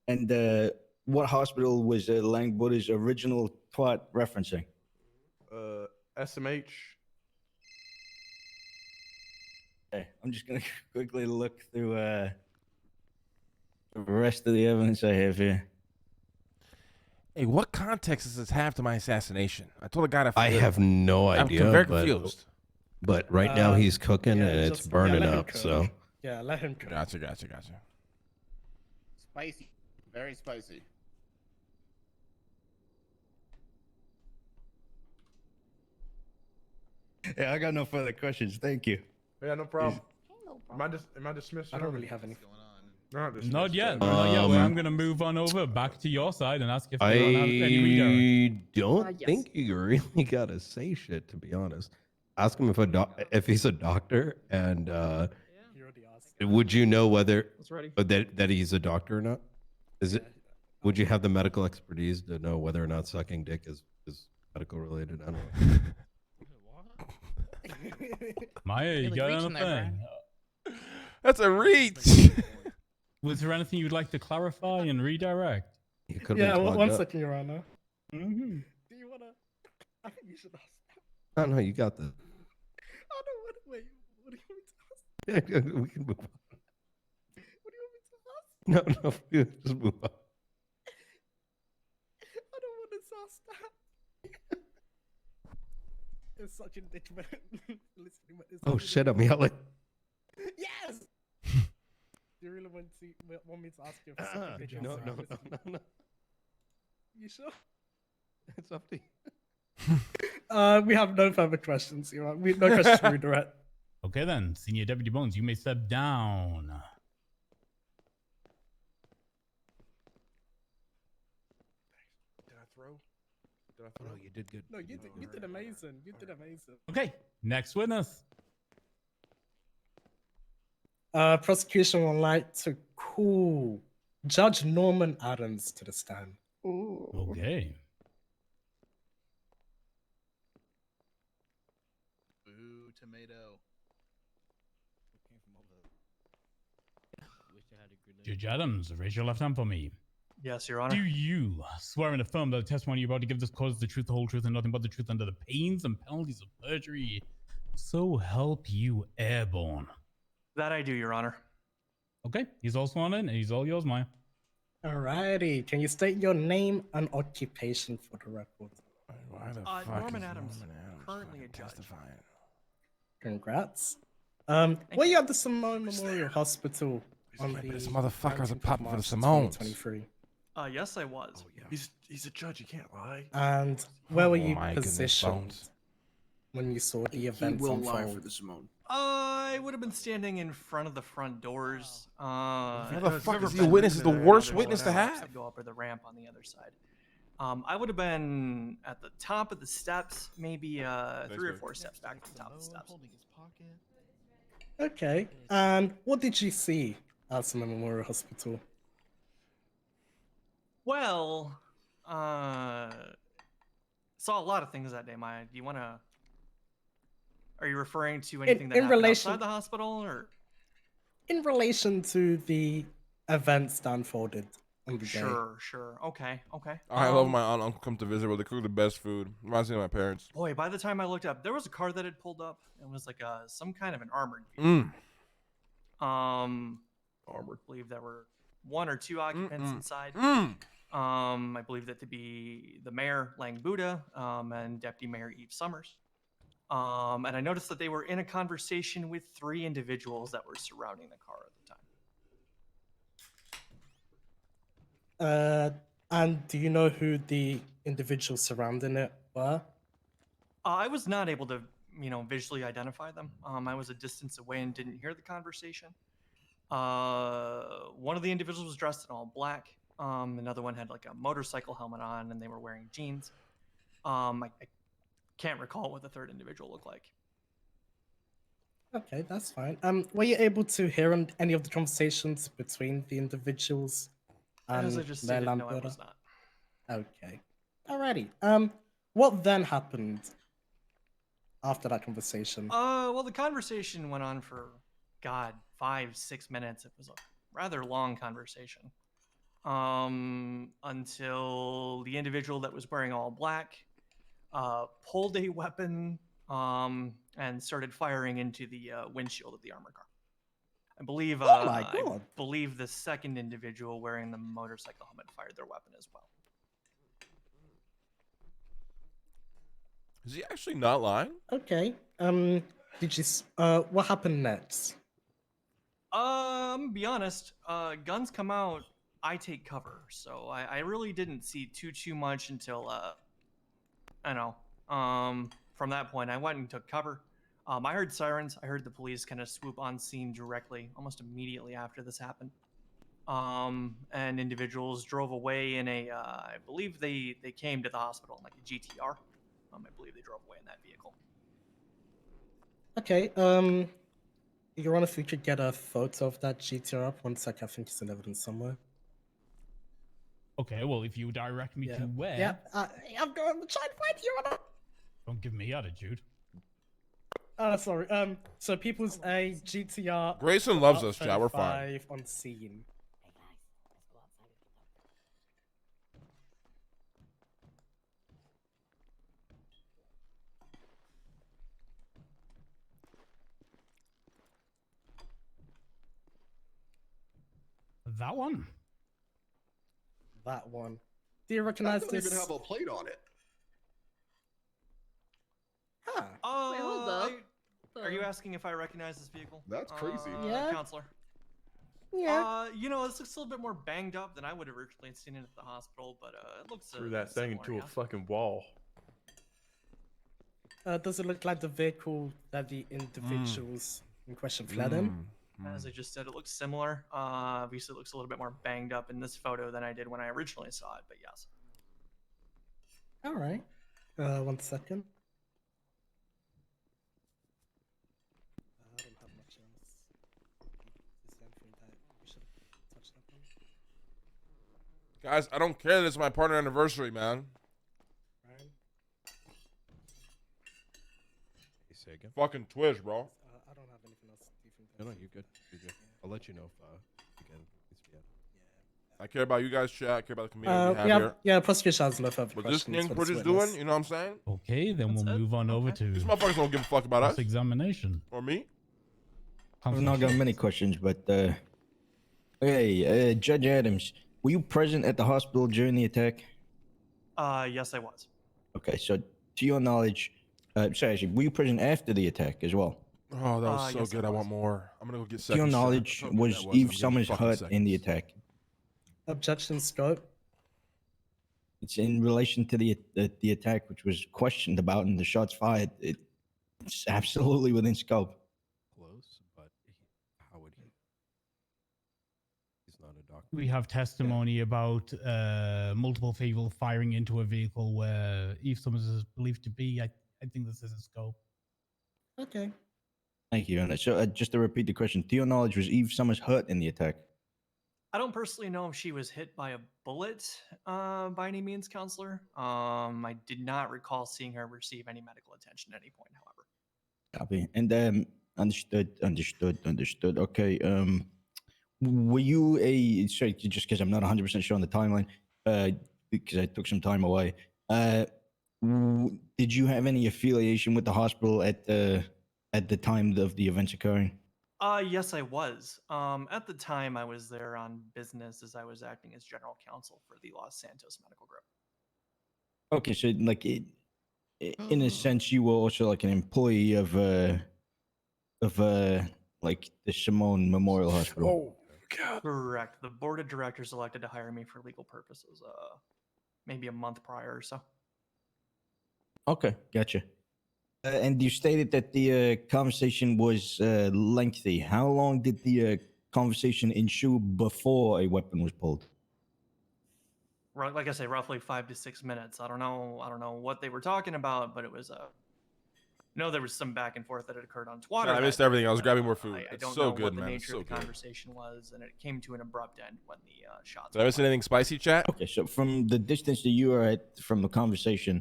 And what hospital was Lang Buddha's original twat referencing? SMH. Okay, I'm just gonna quickly look through the rest of the evidence I have here. Hey, what context does this have to my assassination? I told a guy to. I have no I'm idea. very but, confused. But right now he's cooking yeah, and it's just- burning let him up. cook. So Yeah, let him cook. Gotcha. Spicy. Very spicy. Yeah, I got no further questions. Thank you. Yeah, no problem. Am I dismissed? I don't really have any. Not dismissed. Not yet. Not yet. Well, I'm going to move on over back to your side and ask if anyone has any redirect. I don't Yes. think you really gotta say shit, to be honest. Ask him if he's a doctor, and You already asked. would you know whether It's ready. that he's a doctor or not? Is it? Would you have the medical expertise to know whether or not sucking dick is medical related? I don't know. Maya, you Really got reaching there, anything? That's a reach. Was there anything you'd like to clarify and redirect? He could Yeah, be one plugged up. second, Your Honor. Mm-hmm. Do you wanna? I think you should ask. Oh, no, you got this. I don't want to wait. What do you want me to ask? We can move on. What do you want me No, no, please, just move on. I don't want to ask that. It's such an enigma. Oh shit, I'm yelling. Yes! Do you really want me to ask you? No, no, no, no, no. You sure? It's up to you. We have no further questions. No questions to redirect. Okay then, Senior Deputy Bones, you may step down. Did I throw? Did I throw? No, you did good. No, you did amazing. You did amazing. Okay, next witness. Prosecution would like to call Judge Norman Adams to the stand. Okay. Boo, tomato. Judge Adams, raise your left hand for me. Yes, Your Honor. Do you swear and affirm that the testimony you're about to give this court is the truth, the whole truth, and nothing but the truth under the pains and penalties of perjury? So help you airborne. That I do, Your Honor. Okay, he's all sworn in, and he's all yours, Maya. Alrighty. Can you state your name and occupation for the record? Why the fuck Norman is Adams, Norman Adams currently fucking a judge. testifying? Congrats. Were you at the Simone Memorial Hospital on the This motherfucker's a 19th of puppet for the March, Simones. 2023? Yes, I was. He's a judge. He can't lie. And where were Oh you my goodness, positioned Bones. when you saw the He events will unfold? lie for the Simone. I would have been standing in front of the front doors. Why the if fuck you've is ever he a been witness? to Is the the worst other witness to steps have. that go up or the ramp on the other side. I would have been at the top of the steps, maybe 3 or 4 steps back from the top of the steps. Okay. And what did you see at Simone Memorial Hospital? Well, saw a lot of things that day, Maya. Do you want to? Are you referring to anything that in happened relation- outside the hospital, or? In relation to the events that unfolded on the day. Sure. Okay. I love my aunt and uncle come to visit where they cook the best food. Reminds me of my parents. Boy, by the time I looked up, there was a car that had pulled up. It was like some kind of an armored vehicle. Armored. I believe there were 1 or 2 occupants inside. I believe that to be the mayor, Lang Buddha, and Deputy Mayor Eve Summers. And I noticed that they were in a conversation with 3 individuals that were surrounding the car at the time. And do you know who the individuals surrounding it were? I was not able to, visually identify them. I was a distance away and didn't hear the conversation. One of the individuals was dressed in all black. Another one had like a motorcycle helmet on, and they were wearing jeans. I can't recall what the third individual looked like. Okay, that's fine. Were you able to hear any of the conversations between the individuals? As I just stated, no, I was not. Okay. Alrighty. What then happened after that conversation? Well, the conversation went on for, 5-6 minutes. It was a rather long conversation. Until the individual that was wearing all black pulled a weapon and started firing into the windshield of the armored car. I believe I believe the second individual wearing the motorcycle helmet fired their weapon as well. Is he actually not lying? Okay. Did you? What happened next? Be honest. Guns come out. I take cover, so I really didn't see too much until from that point I went and took cover. I heard sirens. I heard the police kind of swoop on scene directly, almost immediately after this happened. And individuals drove away in a, I believe they came to the hospital in like a GTR. I believe they drove away in that vehicle. Okay. Your Honor, if we could get a photo of that GTR up, 1 sec. I think it's in evidence somewhere. Okay, well, if you direct me to where... Yeah, I'm going to try and find you, Your Honor. Don't give me attitude. Sorry. So People's A, GTR... Grayson loves us, chat. We're fine. On scene. That one. That one. Do you That recognize doesn't this? even have a plate on it. Huh. Wait, hold up. Are you asking if I recognize this vehicle? That's crazy. Yeah. Counselor. Yeah. You know, this looks a little bit more banged up than I would have originally seen it at the hospital, but it looks Threw that thing similar, into yeah. a fucking wall. Does it look like the vehicle that the individuals in question fled in? As I just said, it looks similar. Obviously, it looks a little bit more banged up in this photo than I did when I originally saw it, but yes. All right. 1 second. I don't have much else. Is there anything that we should have touched up on? Guys, I don't care that it's my partner anniversary, man. Ryan? You say again? Fucking Twitch, bro. I don't have anything else. Do you think No, that's- you're good. You're good. I'll let you know if again. I care about you guys, chat. I care about the community we have here. Yeah, prosecution has no further But this questions thing for we're this just witness. doing, you know what I'm saying? Okay, then we'll move on over to These motherfuckers don't give a fuck about us. examination. Or me. I've not got many questions, but hey, Judge Adams, were you present at the hospital during the attack? Yes, I was. Okay, so to your knowledge, sorry, actually, were you present after the attack as well? Oh, that was so Yes, I good. I was. want more. I'm gonna go get To your seconds. chat. knowledge, That's how good was that I'm Eve getting Summers fucking hurt in the seconds. attack? Objection scope. It's in relation to the attack, which was questioned about, and the shots fired. It's absolutely within scope. Close, but how would he? He's not a doctor. We have testimony about multiple people firing into a vehicle where Eve Summers is believed to be. I think this is a scope. Okay. Thank you. And so, just to repeat the question, to your knowledge, was Eve Summers hurt in the attack? I don't personally know if she was hit by a bullet by any means, counselor. I did not recall seeing her receive any medical attention at any point, however. Copy. And understood. Okay. Were you sorry, just because I'm not 100% sure on the timeline, because I took some time away. Did you have any affiliation with the hospital at the time of the events occurring? Yes, I was. At the time, I was there on business as I was acting as general counsel for the Los Santos Medical Group. Okay, so like in a sense, you were also like an employee of like the Simone Memorial Hospital. God. Correct. The board of directors elected to hire me for legal purposes, maybe a month prior or so. Okay, gotcha. And you stated that the conversation was lengthy. How long did the conversation ensue before a weapon was pulled? Like I say, roughly 5 to 6 minutes. I don't know what they were talking about, but it was there was some back and forth that had occurred on Twitter. I missed everything. I was grabbing more food. I It's don't so know good, what the man. It's nature so of the good. conversation was, and it came to an abrupt end when the shots. Did I miss anything spicy, chat? Okay, so from the distance that you were at from the conversation,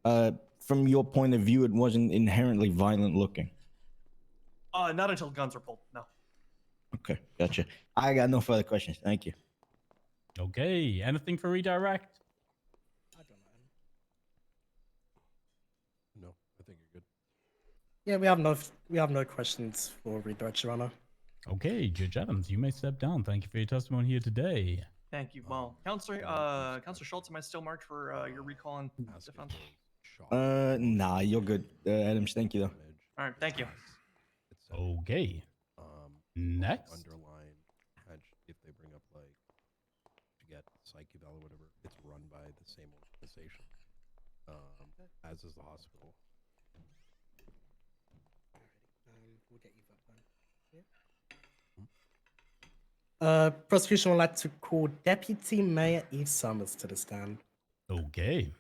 from your point of view, it wasn't inherently violent looking. Not until guns were pulled. No. Okay, gotcha. I got no further questions. Thank you. Okay, anything for redirect? No, I think you're good. Yeah, we have no questions for redirect, Your Honor. Okay, Judge Adams, you may step down. Thank you for your testimony here today. Thank you. Well, Counselor Schultz, am I still marked for your recall and defense? Nah, you're good, Adams. Thank you though. All right, thank you. Okay. Next. Underline, if they bring up like to get psych eval or whatever, it's run by the same organization, as is the hospital. We'll get you that one. Prosecution would like to call Deputy Mayor Eve Summers to the stand. Okay.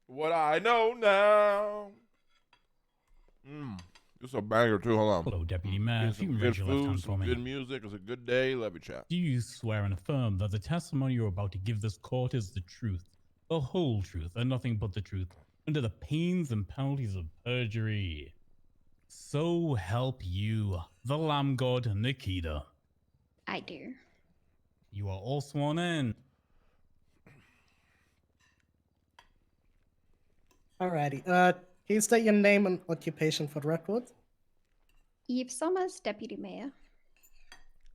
What I know now. This is a banger too. Hold on. Hello, Deputy Mayor. If you can Good raise your left food, hand for some me. good music. It was a good day. Love you, chat. Do you swear and affirm that the testimony you're about to give this court is the truth, the whole truth, and nothing but the truth, under the pains and penalties of perjury? So help you, the Lamb God Nikita. I do. You are all sworn in. Alrighty. Can you state your name and occupation for the record? Eve Summers, Deputy Mayor.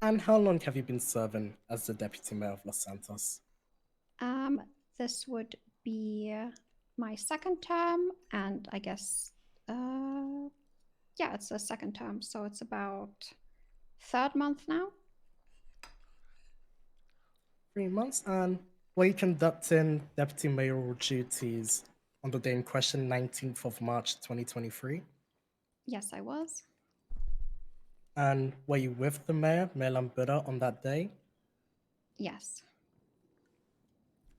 And how long have you been serving as the Deputy Mayor of Los Santos? This would be my second term, and I guess, yeah, it's a second term, so it's about third month now. 3 months. And were you conducting deputy mayoral duties on the day in question, 19th of March 2023? Yes, I was. And were you with the mayor, Mayor Lambuda, on that day? Yes.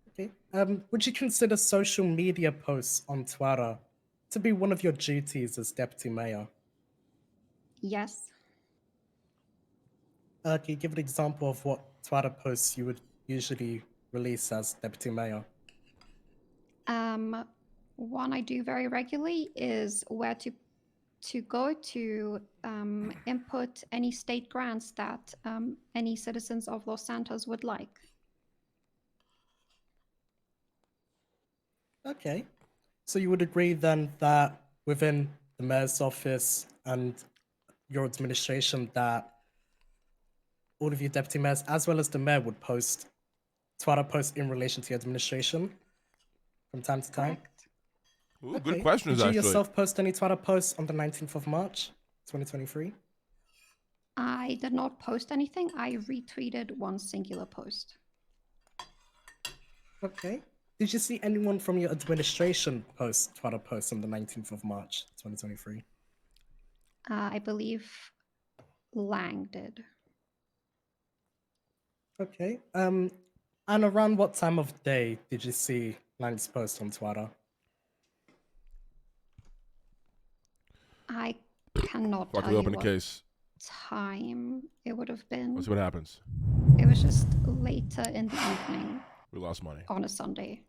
Okay. Would you consider social media posts on Twitter to be one of your duties as deputy mayor? Yes. Can you give an example of what Twitter posts you would usually release as deputy mayor? One I do very regularly is where to go to input any state grants that any citizens of Los Santos would like. Okay. So you would agree then that within the mayor's office and your administration that all of your deputy mayors as well as the mayor would post Twitter posts in relation to your administration from time to time? Ooh, good questions, Did you actually. yourself post any Twitter posts on the 19th of March, 2023? I did not post anything. I retweeted one singular post. Okay. Did you see anyone from your administration post Twitter posts on the 19th of March, 2023? I believe Lang did. Okay. And around what time of day did you see Lang's post on Twitter? I cannot Fuck, tell we you open a what case. time it would have been. Let's see what happens. It was just later in the evening We lost money. on a Sunday.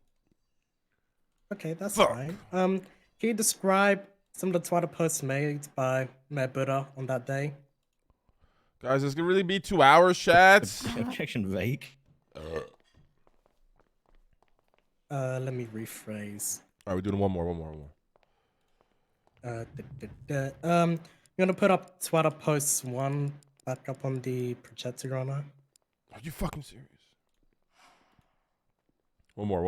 Okay, that's Fuck. fine. Can you describe some of the Twitter posts made by Mayor Buddha on that day? Guys, this could really be 2 hours, chats. Objection vague. Let me rephrase. All right, we're doing one more. You want to put up Twitter posts 1 back up on the projector, Your Honor? Are you fucking serious? One more.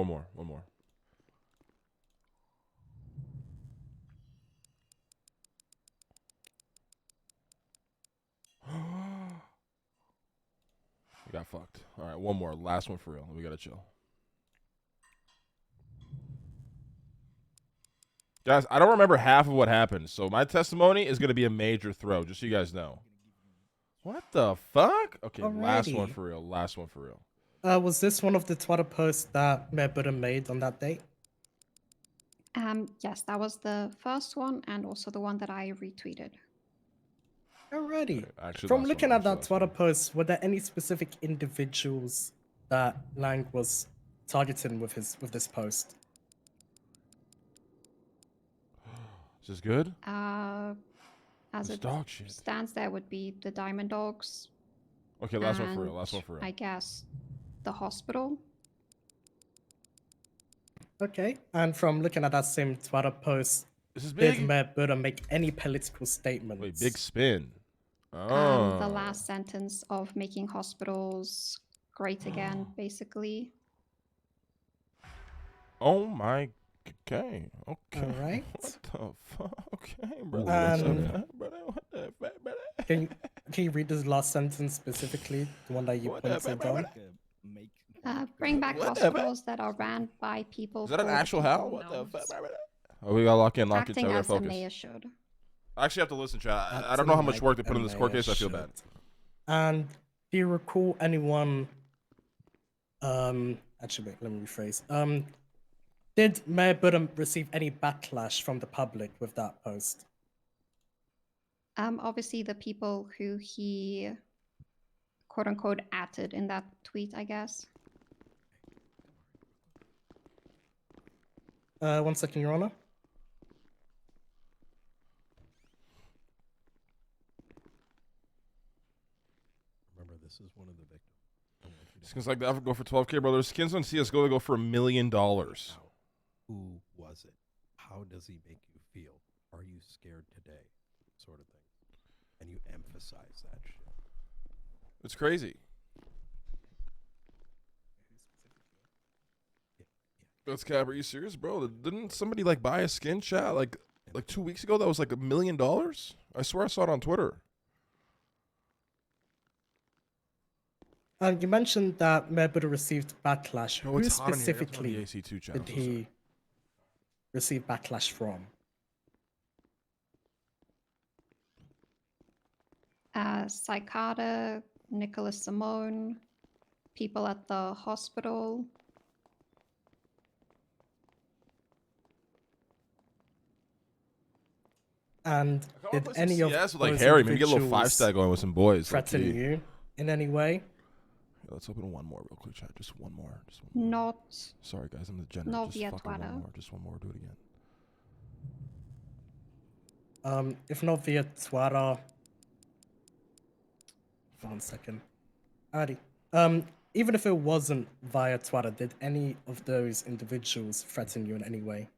We got fucked. All right, one more. Last one for real. We gotta chill. Guys, I don't remember half of what happened, so my testimony is gonna be a major throw, just so you guys know. What the fuck? Okay, last one Alrighty. for real. Last one for real. Was this one of the Twitter posts that Mayor Buddha made on that date? Yes, that was the first one and also the one that I retweeted. Alrighty. Actually, From last looking one, at that Twitter post, were there any specific individuals that Lang was targeting with this post? Is this good? As This it dog shit. stands there would be the Diamond Dogs. Okay, last one for real. and Last one for real. I guess the hospital. Okay. And from looking at that same Twitter post, This is did big. Mayor Buddha make any political statements? Wait, big spin. The Oh. last sentence of making hospitals great again, basically. Oh my. Okay. Okay. All right. What the fuck? Okay, brother. What the fuck, brother? Can you read this last sentence specifically, the one that you pointed on? Bring back Whatever. hospitals that are ran by people. Is that an for the actual people hell? What the known. fuck, brother? Oh, we gotta lock in. So Acting we gotta as a focus. mayor should. I actually have to listen, chat. I don't know how much work they put in this court case. I feel bad. And do you recall anyone? Actually, wait, let me rephrase. Did Mayor Buddha receive any backlash from the public with that post? Obviously, the people who he quote unquote atted in that tweet, I guess. 1 second, Your Honor. Remember, this is one of the victims. Skins like that go for 12K, brother. Skins on CS:GO they go for $1 million. Who was it? how does he make you feel? Are you scared today? Sort of thing. And you emphasize that shit. It's crazy. That's Cap. Are you serious, bro? Didn't somebody like buy a skin chat like 2 weeks ago? That was like $1 million. I swear I saw it on Twitter. You mentioned that Medbuda received backlash. Oh, Who it's hot in here. You have to turn the specifically AC too, chat. I'm did so sorry. he receive backlash from? Cicada, Nicholas Simone, people at the hospital. And did play some any of CS with, like, those Harry, maybe get a little individuals 5-stack going with some boys, threaten low-key. you in any way? Yeah, let's open one more real quick, chat. Just one more. Just one more. Not. Sorry, guys. I'm the general. No Just via fucking one Twitter. more. Just one more. Do it again. If not via Twitter. 1 second. Alrighty. Even if it wasn't via Twitter, did any of those individuals threaten you in any way?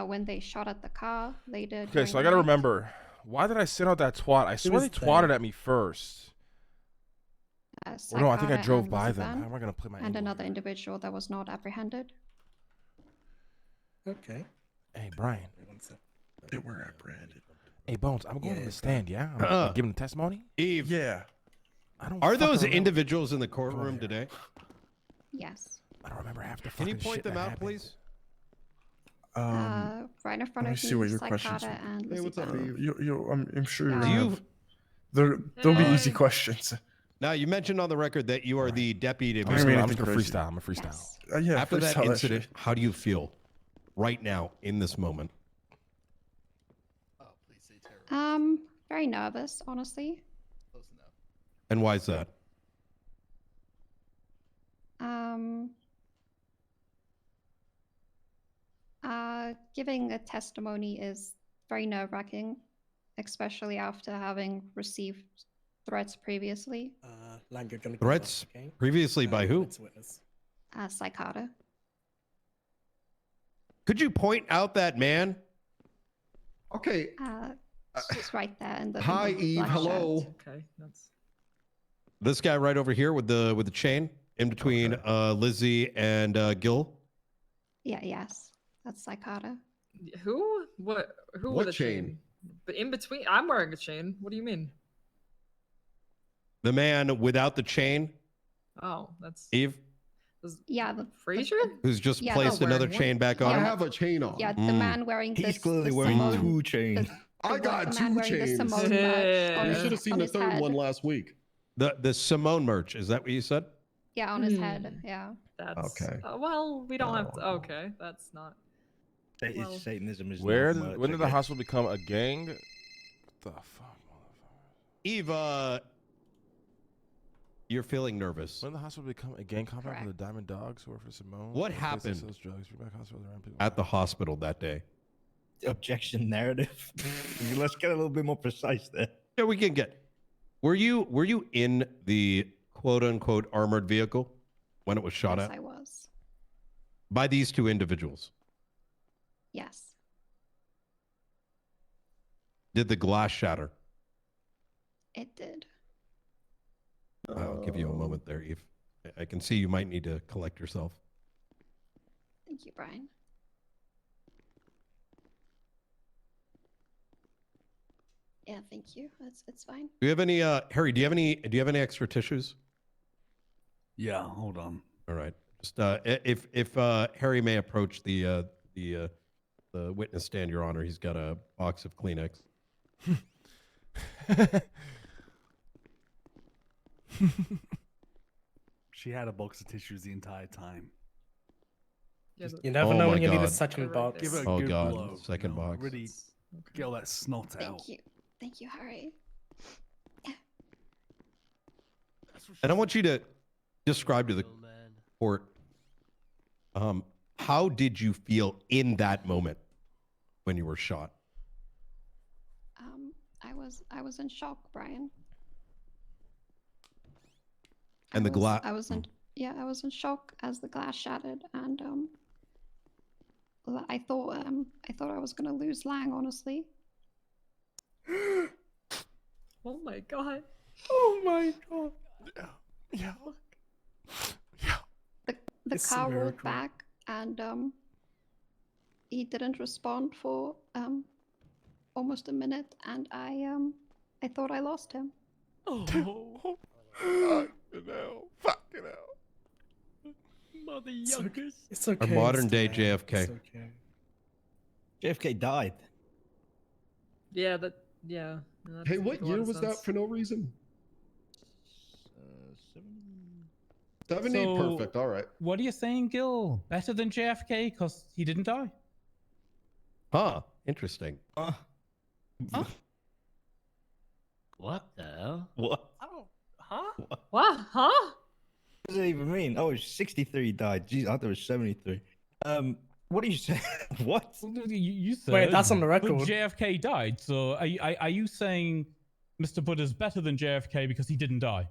When they shot at the car, they did. Okay, so I gotta remember. Why did I send out that twat? I swear they twatted at me first. Or no, I think I drove by them. How am I gonna play my And angle another here? individual that was not apprehended. Okay. Hey, Brian. They were apprehended. Hey, Bones, I'm going to Yeah, the stand, yeah? I'm giving a testimony? Eve. Yeah. I don't Are fuck those around. individuals in the courtroom today? Yes. I don't remember half the Can you fucking point shit them that out, happened. please? Right in front let me of see you, what your questions Cicada were. and Hey, what's up, Lizzie Eve? I'm sure Yeah. Do you? They'll be easy Hey. questions. Now, you mentioned on the record that you are the deputy. I'm just anything gonna crazy. freestyle. I'm gonna freestyle. Yes. Yeah. After that freestyle incident, shit. how do you feel right now in this moment? Oh, please say terror. Very nervous, honestly. Close enough. And why is that? Giving a testimony is very nerve-wracking, especially after having received threats previously. Lang, you're gonna Threats okay? previously by who? Witness. Cicada. Could you point out that man? Okay. It's right there in the. Hi, in the Eve. black Hello. shirt. Okay, that's This guy right over here with the chain in between Lizzie and Gil. Yeah. Yes. That's Cicada. who? What? Who What with a chain? But in between, I'm wearing a chain. What do you mean? The man without the chain, Oh, that's Eve, Yeah. The Frazier. who's just Yeah, placed not another wearing chain one. back I on him. have a chain on. Yeah, the man wearing He's this. clearly the wearing Simone, two chains. I got the man two wearing the chains. Simone merch on You his- should have seen on the his third head. one last week. The Simone merch. Is that what you said? Yeah, on his head. Yeah. That's Okay. well, we don't have to. Okay, that's not. Well- Satanism is Where? not merch, When did the okay? hospital become a gang? What the fuck, motherfucker? Eve, you're feeling nervous. When did the hospital become a gang compound for the Correct. Diamond Dogs or for Simone? What Or place that happened sells drugs, bring back hospitals around people. At the hospital that day. Objection narrative. Let's get a little bit more precise there. Yeah, we can get. Were you in the quote unquote armored vehicle when it was shot Yes, at I was. by these two individuals? Yes. Did the glass shatter? It did. I'll give you a moment there, Eve. I can see you might need to collect yourself. Thank you, Brian. Yeah, thank you. It's fine. Do you have any Harry, do you have any extra tissues? Yeah, hold on. All right. Just if Harry may approach the witness stand, Your Honor, he's got a box of Kleenex. She had a box of tissues the entire time. Yeah, You never Oh know my when you need a God. second box. Give her a Oh, good God. blow. Second box. Really get all that snot out. Thank you. Thank you, Harry. And I want you to describe to the court, how did you feel in that moment when you were shot? I was in shock, Brian. And the glass. I was in shock as the glass shattered, and I thought I was gonna lose Lang, honestly. Oh my god. Oh my god. Yeah. The It's a car rolled miracle. back, and he didn't respond for almost a minute, and I thought I lost him. Oh. Fucking hell. Fucking hell. Mother It's okay. yuckers. It's okay. A modern day Mr. Lang. JFK. It's okay. JFK died. Yeah, that. Yeah. that Hey, doesn't what make a lot year of was sense. that for no reason? 70, So, perfect. All right. What are you saying, Gil? Better than JFK because he didn't die? Huh. Interesting. What the hell? What? I don't. Huh? What? Huh? What does it even mean? Oh, it's 63 died. Jeez, I thought it was 73. What do you say? What? You said. Wait, that's on the But record. JFK died. So are you saying Mr. Buddha's better than JFK because he didn't die?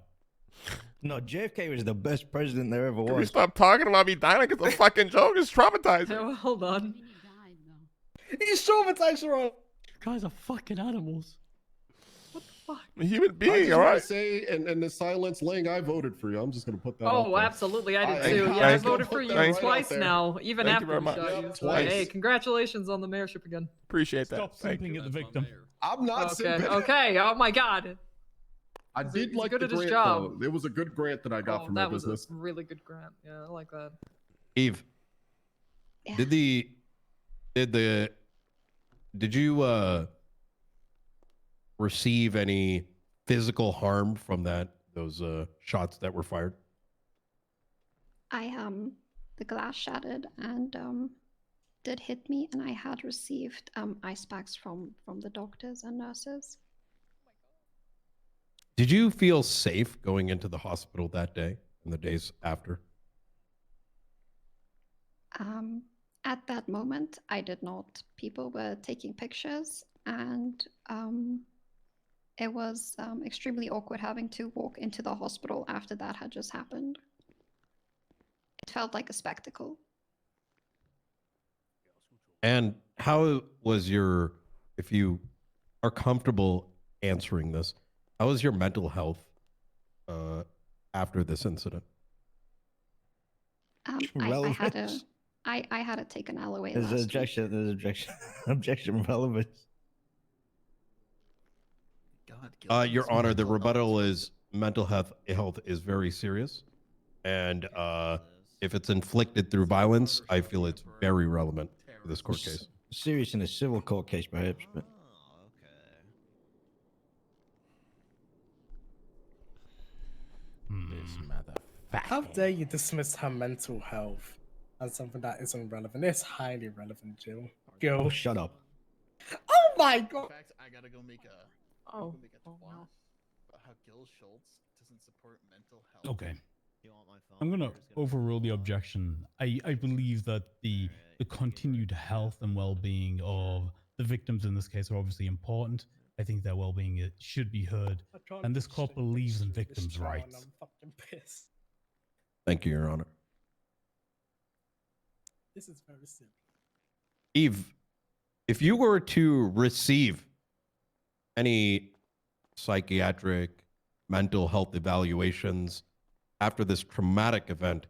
No, JFK was the best president there ever Can we was. stop talking about me dying? It's a fucking joke. It's traumatizing. Hey, well, hold on. He's traumatized, right? Guys are fucking animals. I'm a human I being, just all want right? to say, and the silence, Lang, I voted for you. I'm just gonna put that. out Oh, there. absolutely, I did Thank too. you, Yeah, I thank you. voted for Put you that right out twice there. now, even Thank you after very we much. shot Yep, you. So, twice. hey, congratulations on the mayorship again. Appreciate that. Stop Thank simping you. at the victim. I'm not Okay, simping. okay. Oh my god. I did he's like good the at his grant, job. though. It was a good grant that I got Oh, from my that was business. a really good grant. Yeah, I like that. Eve, Yeah. did you receive any physical harm from those shots that were fired? The glass shattered and did hit me, and I had received ice packs from the doctors and nurses. Did you feel safe going into the hospital that day and the days after? At that moment, I did not. People were taking pictures, and it was extremely awkward having to walk into the hospital after that had just happened. It felt like a spectacle. And how was if you are comfortable answering this, how was your mental health after this incident? I had to take an LOA There's last objection. week. There's objection. Objection relevance. Your Honor, the rebuttal is mental health is very serious, and if it's inflicted through violence, I feel it's very relevant to this court case. Serious in a civil court case, perhaps, but This motherfucker. How dare you dismiss her mental health as something that isn't relevant? It's highly relevant, Jill. Gil. oh, shut up. Oh my god. In fact, I gotta go make a. Oh, Go make a oh twat no. about how Gil Schultz doesn't support mental health. Okay. I'm going to overrule the objection. I believe that the continued health and well-being of the victims in this case are obviously important. I think their well-being should be heard. And this court believes in victims' rights. I'm fucking pissed. Thank you, Your Honor. This is very simple. Eve, if you were to receive any psychiatric, mental health evaluations after this traumatic event,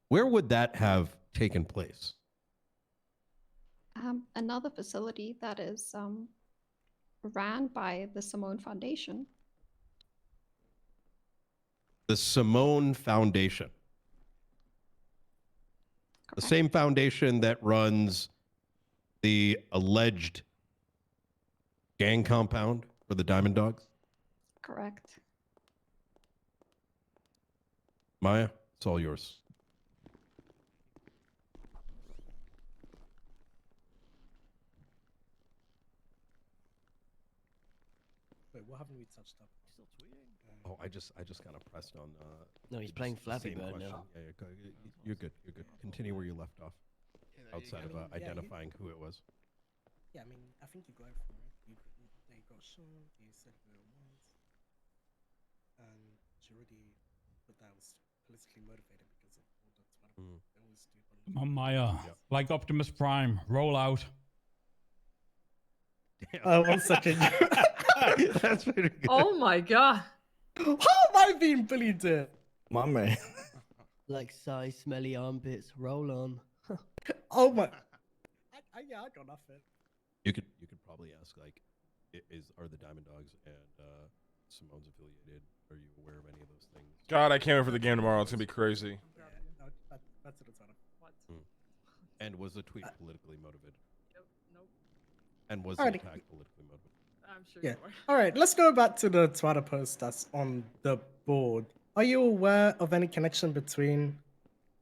where would that have taken place? Another facility that is ran by the Simone Foundation. The Simone Foundation. The same foundation that runs the alleged gang compound for the Diamond Dogs? Correct. Maya, it's all yours. Wait, what haven't we touched up? Still tweeting? Oh, I just kind of pressed on. No, he's just playing the Flappy same Bird question. now. Yeah, you're good. You're good. Continue where you left off. Outside of identifying who it was. Yeah, I mean, I think you go for it. They got shown. You said who it was, and she already put that was politically motivated because of all the Come on, Maya. Like Optimus Prime, roll out. 1 second. That's pretty good. Oh my god. How am I being bullied here? My man. Like size, smelly armpits. Roll on. Oh my. Yeah, I got nothing. You could probably ask like, are the Diamond Dogs and Simone's affiliated? Are you aware of any of those things? God, I can't wait for the game tomorrow. It's gonna be crazy. That's the title. What? And was the tweet politically motivated? Nope. And was the Alrighty. attack politically motivated? I'm sure Yeah. you are. All right, let's go back to the Twitter post that's on the board. Are you aware of any connection between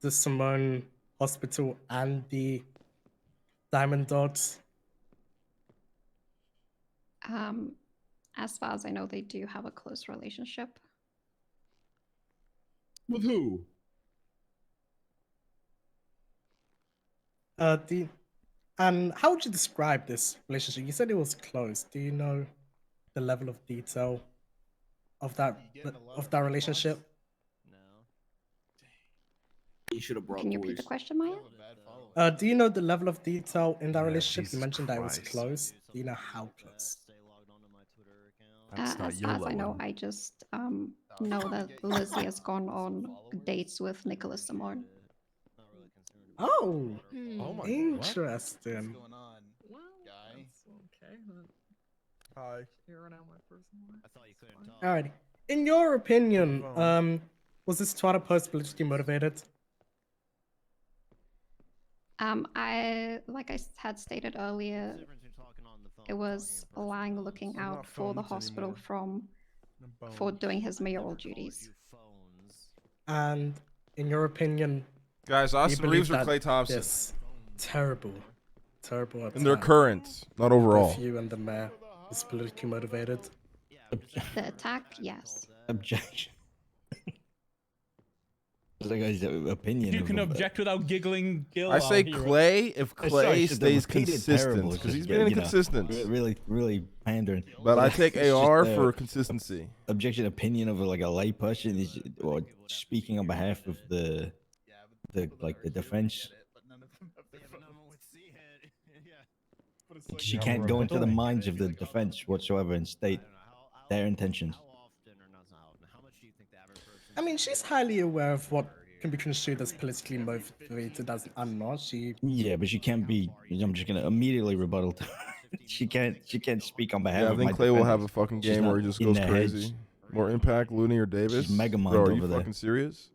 the Simone Hospital and the Diamond Dogs? As far as I know, they do have a close relationship. With who? And how would you describe this relationship? You said it was close. Do you know the level of detail of that relationship? You should have brought Can you repeat the question, Maya? Do you know the level of detail in that relationship? Jesus You mentioned that it was Christ. close. Do you know how close? That's not As far as I know, one. I just know that Lizzie has gone on dates with Nicholas Simone. Oh, Oh my interesting. Well, that's okay. Then. Hi. Airing out my personal life. I thought you couldn't talk. Alrighty. In your opinion, was this Twitter post politically motivated? Like I had stated earlier, it was Lang looking out for the hospital for doing his mayoral duties. And in your opinion, Guys, do you Austin believe Reeves or that Clay Thompson? this terrible attack In their current, not overall. with you and the mayor is politically motivated? The attack, yes. Objection. It's like his opinion. You of can of- object without giggling. Gil, I say I'll hear it. Clay if Sorry, Clay it's just the stays repeated consistent parables, because he's just, been you know, inconsistent. really pandering. But I take it's just AR the for consistency. Objection opinion of like a lay person is or speaking on behalf of the defense. She can't go into the minds of the defense whatsoever and state their intentions. I mean, she's highly aware of what can be construed as politically motivated as an not. She Yeah, but she can't be. I'm just gonna immediately rebuttal. To her. She can't speak on behalf Yeah, I of my think Clay will have defendants. a fucking She's game not where he just in goes their heads. crazy. More impact, Looney or Davis. She's mega mind Bro, are you over there. fucking serious?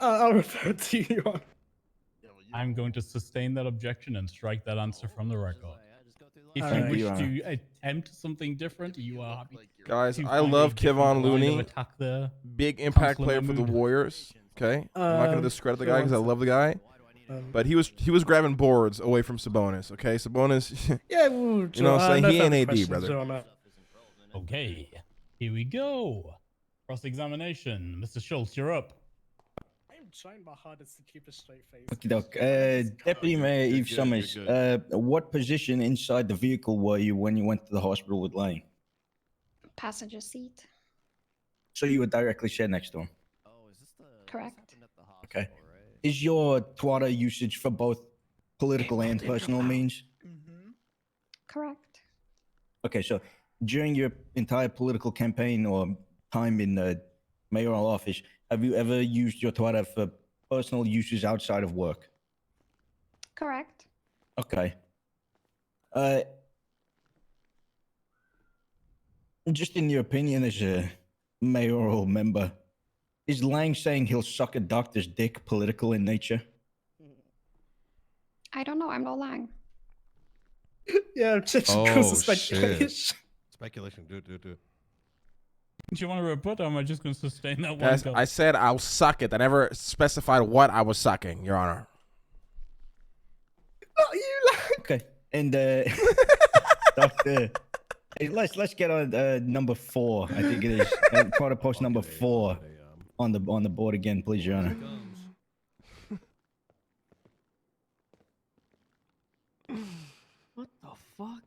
I'll refer to you on. I'm going to sustain that objection and strike that answer from the record. If you Alright. wish Your Honor. to attempt something different, you are happy. Guys, to I find a love different Kevon line of Looney. attack there. Big impact Counselor player for the Mahmood. Warriors. Okay, I'm not gonna discredit the sure, guy because I one love the guy. But he was grabbing boards away from Sabonis. Okay, Sabonis. Yeah, well, You know what I'm saying? no He ain't further AD, questions, brother. Your Honor. Okay, here we go. Cross-examination. Mr. Schultz, you're up. I'm trying my hardest to keep a straight face. Okey-doke. Deputy Mayor Eve good, Summers, you're what position inside the vehicle were you when you went to the hospital with Lane? Passenger seat, So you were directly shared next to him. correct? Okay. Is your Twitter usage for both political and personal means? Correct. Okay, so during your entire political campaign or time in the mayoral office, have you ever used your Twitter for personal uses outside of work? Correct. Okay. Just in your opinion as a mayoral member, is Lang saying he'll suck a doctor's dick political in nature? I don't know. I'm not lying. Yeah, just Oh, goes to shit. speculation. Speculation. Do. Do you want to rebut? Or am I just going to sustain that one? Guys, go? I said I'll suck it. I never specified what I was sucking, Your Honor. Oh, you like? Okay. And Doctor, hey, let's get on number 4. I think it is. Try to post number 4 on the board again, please, Your Honor. What the fuck?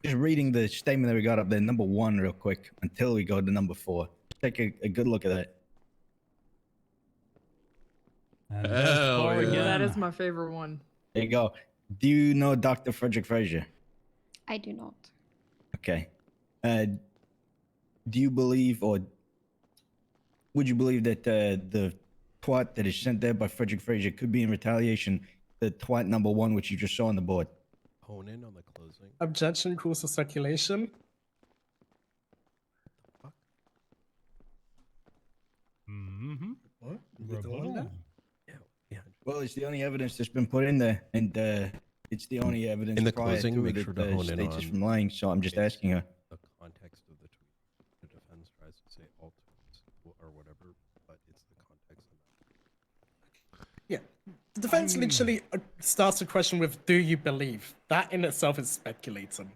Just reading the statement that we got up there, number 1, real quick, until we go to number 4. Take a good look at that. And there's Floor That again. is my favorite one. There you go. Do you know Dr. Frederick Frazier? I do not. Okay. Do you believe, or would you believe that the twat that is sent there by Frederick Frazier could be in retaliation to twat number 1, which you just saw on the board? Hone in on the closing. Objection, rules of circulation. Mm-hmm. What? You don't want that? Yeah. Well, it's the only evidence that's been put in there, and it's the only evidence In the prior closing, to make it sure that to hone in states is on from lying. So I'm just asking her. the context of the tweet. The defense tries to say all tweets or whatever, but it's the context of that. Yeah. The defense literally starts the question with, do you believe? That in itself is speculating.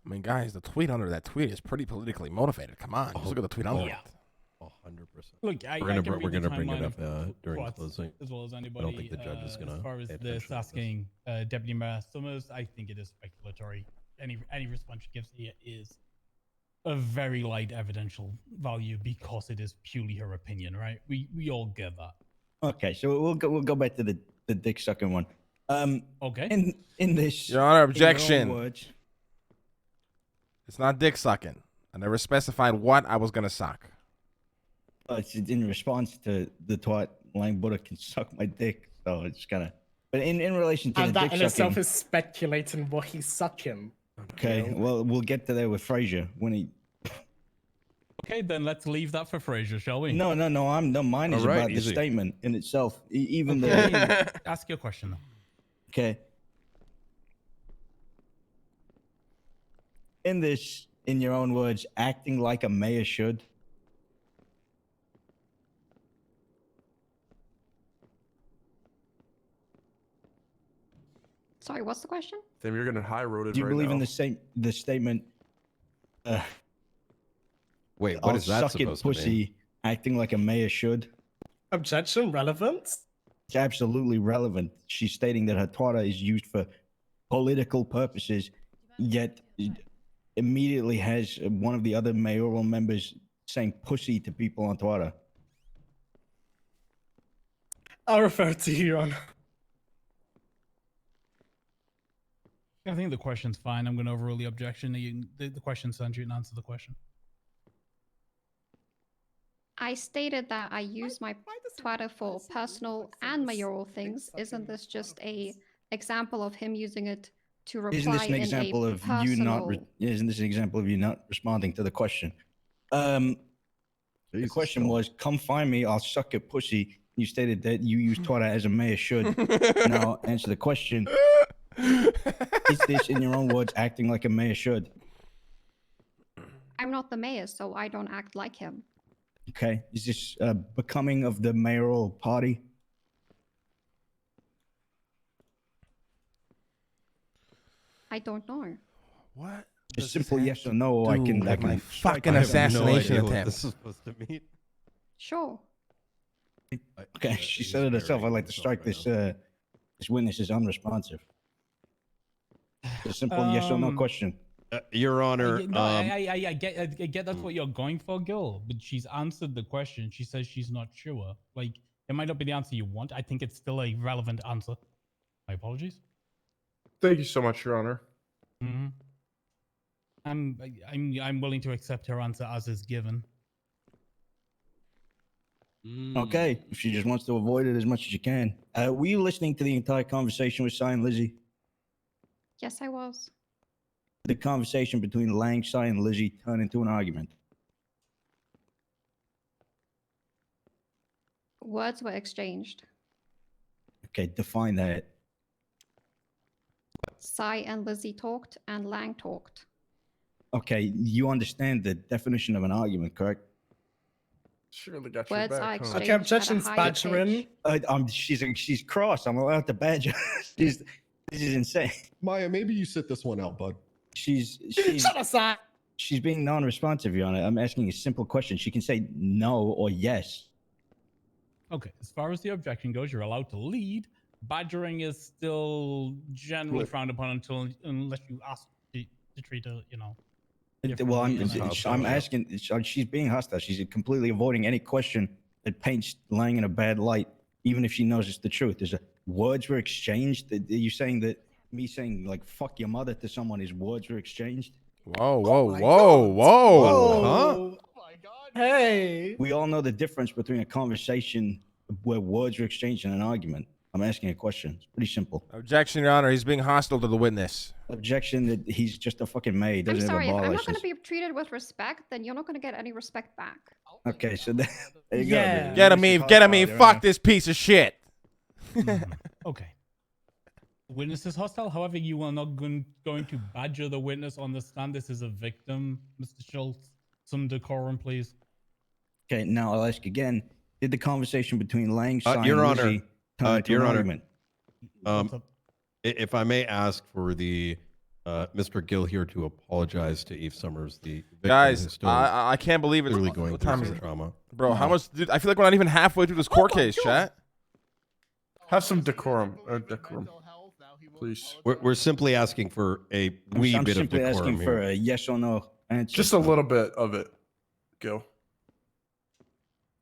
I mean, guys, the tweet under that tweet is pretty politically motivated. Come on, just look at the tweet under it. 100%. Look, I we're can read the bring it timeline up of during twats closing. as well as I anybody. don't think the judge is gonna. As far as pay this attention to asking Deputy Mayor Summers, I think it is speculatory. Any response she gives here is of very light evidential value because it is purely her opinion, right? We all get that. Okay, so we'll go back to the dick sucking one. Okay. In this, Your Honor, in your own objection. words, It's not dick sucking. I never specified what I was gonna suck. it's in response to the twat Lang Buddha can suck my dick. So it's kind of. But in relation to And the that dick in sucking. itself is speculating what he's sucking. Okay, well, we'll get to there with Frazier when he. Okay, then let's leave that for Frazier, shall we? No, mine is All right, about easy. the statement in itself. Even Okay, though. ask your question. Okay. In this, in your own words, acting like a mayor should. Sorry, what's the question? Then you're getting high roaded. Do you right believe now. in the statement? Wait, I'll what is that suck it supposed to pussy, mean? acting like a mayor should. Objection, relevance? It's absolutely relevant. She's stating that her Twitter is used for political purposes, yet immediately has one of the other mayoral members saying pussy to people on Twitter. I'll refer to you, Your Honor. I think the question's fine. I'm going to overrule the objection. The question sends you and answer the question. I stated that I use my Twitter for personal and mayoral things. Isn't this just a example of him using it to reply Isn't this an example in a of personal... you not? Isn't this an example of you not responding to the question? The question was, "Come find me. I'll suck your pussy." You stated that you use Twitter as a mayor should. Now answer the question. Is this, in your own words, acting like a mayor should? I'm not the mayor, so I don't act like him. Okay. Is this becoming of the mayoral party? I don't know. What? A simple yes or no. I can. I can fucking assassination attempt. This is supposed to mean. Sure. Okay, she said it herself. I'd like to strike this. This witness is unresponsive. A simple yes or no question. Your Honor. I get that's what you're going for, Gil, but she's answered the question. She says she's not sure. Like, it might not be the answer you want. I think it's still a relevant answer. My apologies. Thank you so much, Your Honor. Mm-hmm. I'm willing to accept her answer as is given. Okay, if she just wants to avoid it as much as you can. Were you listening to the entire conversation with Sai and Lizzie? Yes, I was. The conversation between Lang, Sai, and Lizzie turned into an argument. Words were exchanged. Okay, define that. Sai and Lizzie talked, and Lang talked. Okay, you understand the definition of an argument, correct? Surely got Words your are back. exchanged. Okay, objections, at a higher badgering. pitch. She's cross. I'm allowed to badger. This is insane. Maya, maybe you sit this one out, bud. She's Shut aside. she's being non-responsive, Your Honor. I'm asking a simple question. She can say no or yes. Okay, as far as the objection goes, you're allowed to lead. Badgering is still generally frowned upon unless you ask to to treat her, you know. Well, differently and I'm asking. She's being hostile. She's completely avoiding any question that paints Lang in a bad light, even if she knows it's the truth. Words were exchanged. Are you saying that me saying like "fuck your mother" to someone is words were exchanged? Whoa, whoa. Huh? Hey. We all know the difference between a conversation where words are exchanged and an argument. I'm asking a question. It's pretty simple. Objection, Your Honor. He's being hostile to the witness. Objection that he's just a fucking maid. I'm Doesn't sorry, have if a bar I'm not going license. to be treated with respect, then you're not going to get any respect back. Okay, so there you Yeah. go. Get him, Eve. Get him, Eve. Fuck this piece of shit. Okay. Witness is hostile. However, you are not going to badger the witness on the stand. This is a victim, Mr. Schultz. Some decorum, please. Okay, now I'll ask again. Did the conversation between Lang, Sai, Your and Honor, Lizzie turn into Your an Honor, argument? if I may ask for the Mr. Gill here to apologize to Eve Summers, the victim Guys, who's still I can't believe it's clearly going what through time is some it? trauma. Bro, how much? Dude, I feel like we're not even halfway through this court case, chat. Have some decorum. Please. We're simply asking for a wee I'm bit of simply decorum asking for here. a yes or no answer. Just a little bit of it. Go.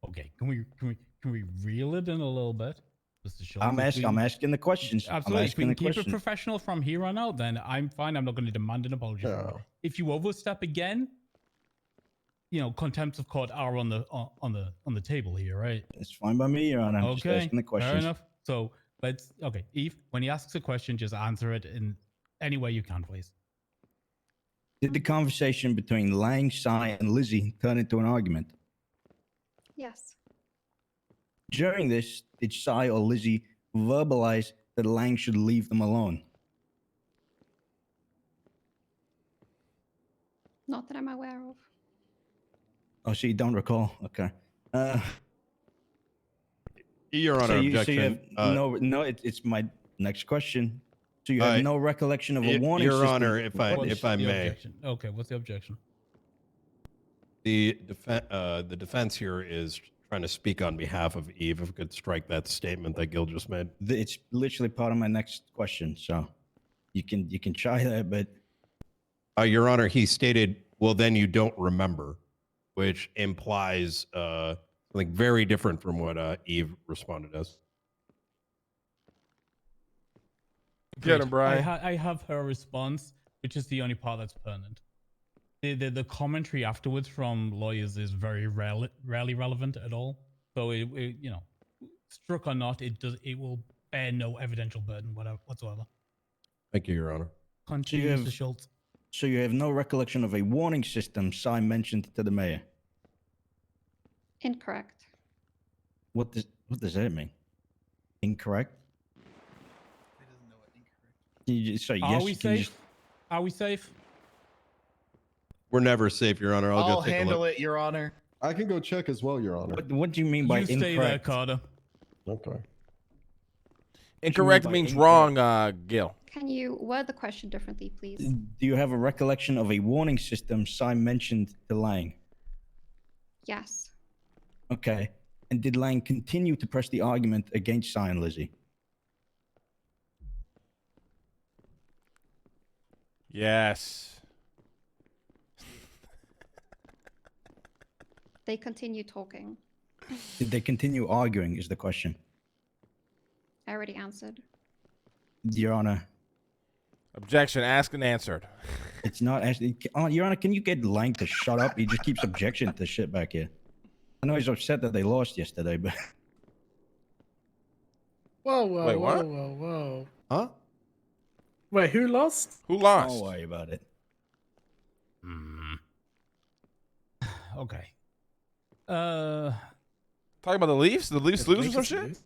Okay, can we reel it in a little bit, Mr. Schultz? I'm If asking the questions. Absolutely. I'm If we asking can the keep it questions. professional from here on out, then I'm fine. I'm not going to demand an apology for it. If you overstep again, you know, contempts of court are on the table here, right? It's fine by me, Your Honor. I'm just asking the questions. Fair enough. So okay, Eve, when he asks a question, just answer it in any way you can, please. Did the conversation between Lang, Sai, and Lizzie turn into an argument? Yes. During this, did Sai or Lizzie verbalize that Lang should leave them alone? Not that I'm aware of. Oh, so you don't recall? Okay. Your Honor, so objection. you have it's my next question. So you have no recollection of a warning Your system? Honor, if I may. Objection? Okay, what's the objection? The defense here is trying to speak on behalf of Eve. If we could strike that statement that Gil just made. It's literally part of my next question, so you can try that, but Your Honor, he stated, "Well, then you don't remember," which implies something very different from what Eve responded as. Get him, Brian. I have her response, which is the only part that's pertinent. The commentary afterwards from lawyers is very rarely relevant at all. So it you know, struck or not, it will bear no evidential burden whatsoever. Thank you, Your Honor. Continue, Mr. Schultz. So you have no recollection of a warning system Sai mentioned to the mayor? Incorrect. What does that mean? Incorrect? Can you just say Are yes? we Can you safe? just- Are we safe? We're never safe, Your Honor. I'll go take a handle look. it, Your Honor. I can go check as well, Your Honor. What do you mean by You stay there, incorrect? Carter. Okay. Incorrect by means incorrect? wrong, Gil. Can you word the question differently, please? Do you have a recollection of a warning system Sai mentioned to Lang? Yes. Okay. And did Lang continue to press the argument against Sai and Lizzie? Yes. They continue talking. Did they continue arguing is the question. I already answered. Your Honor. Objection asked and answered. It's not actually. Oh, Your Honor, can you get Lang to shut up? He just keeps objection to shit back here. I know he's upset that they lost yesterday, but. Whoa, whoa, Wait, whoa, what? whoa, whoa. Huh? Wait, who lost? Who lost? Don't worry about it. Okay. Talking about the Leafs? The Leafs lose or some shit?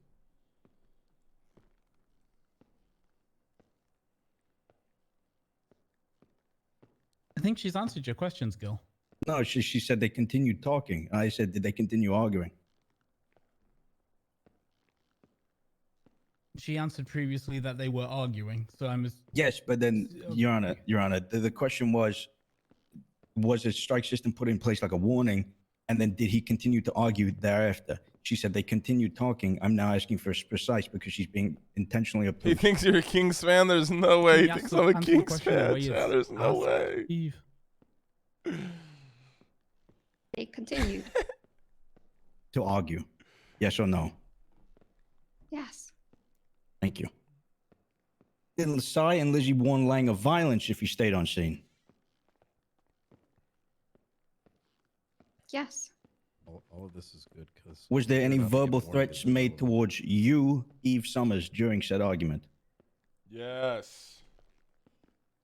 I think she's answered your questions, Gil. No, she said they continued talking. I said, did they continue arguing? She answered previously that they were arguing, so I'm. Yes, but then, Your Honor, the question was a strike system put in place like a warning, and then did he continue to argue thereafter? She said they continued talking. I'm now asking for precise because she's being intentionally He obtuse. thinks you're a Kings fan. There's no way. He Can you thinks ask I'm a answer the Kings question the fan. way it's There's no asked, way. Eve? They continued. To argue. Yes or no? Yes. Thank you. Did Sai and Lizzie warn Lang of violence if he stayed on scene? Yes. All of this is good because Was there any verbal threats made towards you, Eve Summers, during said argument? Yes.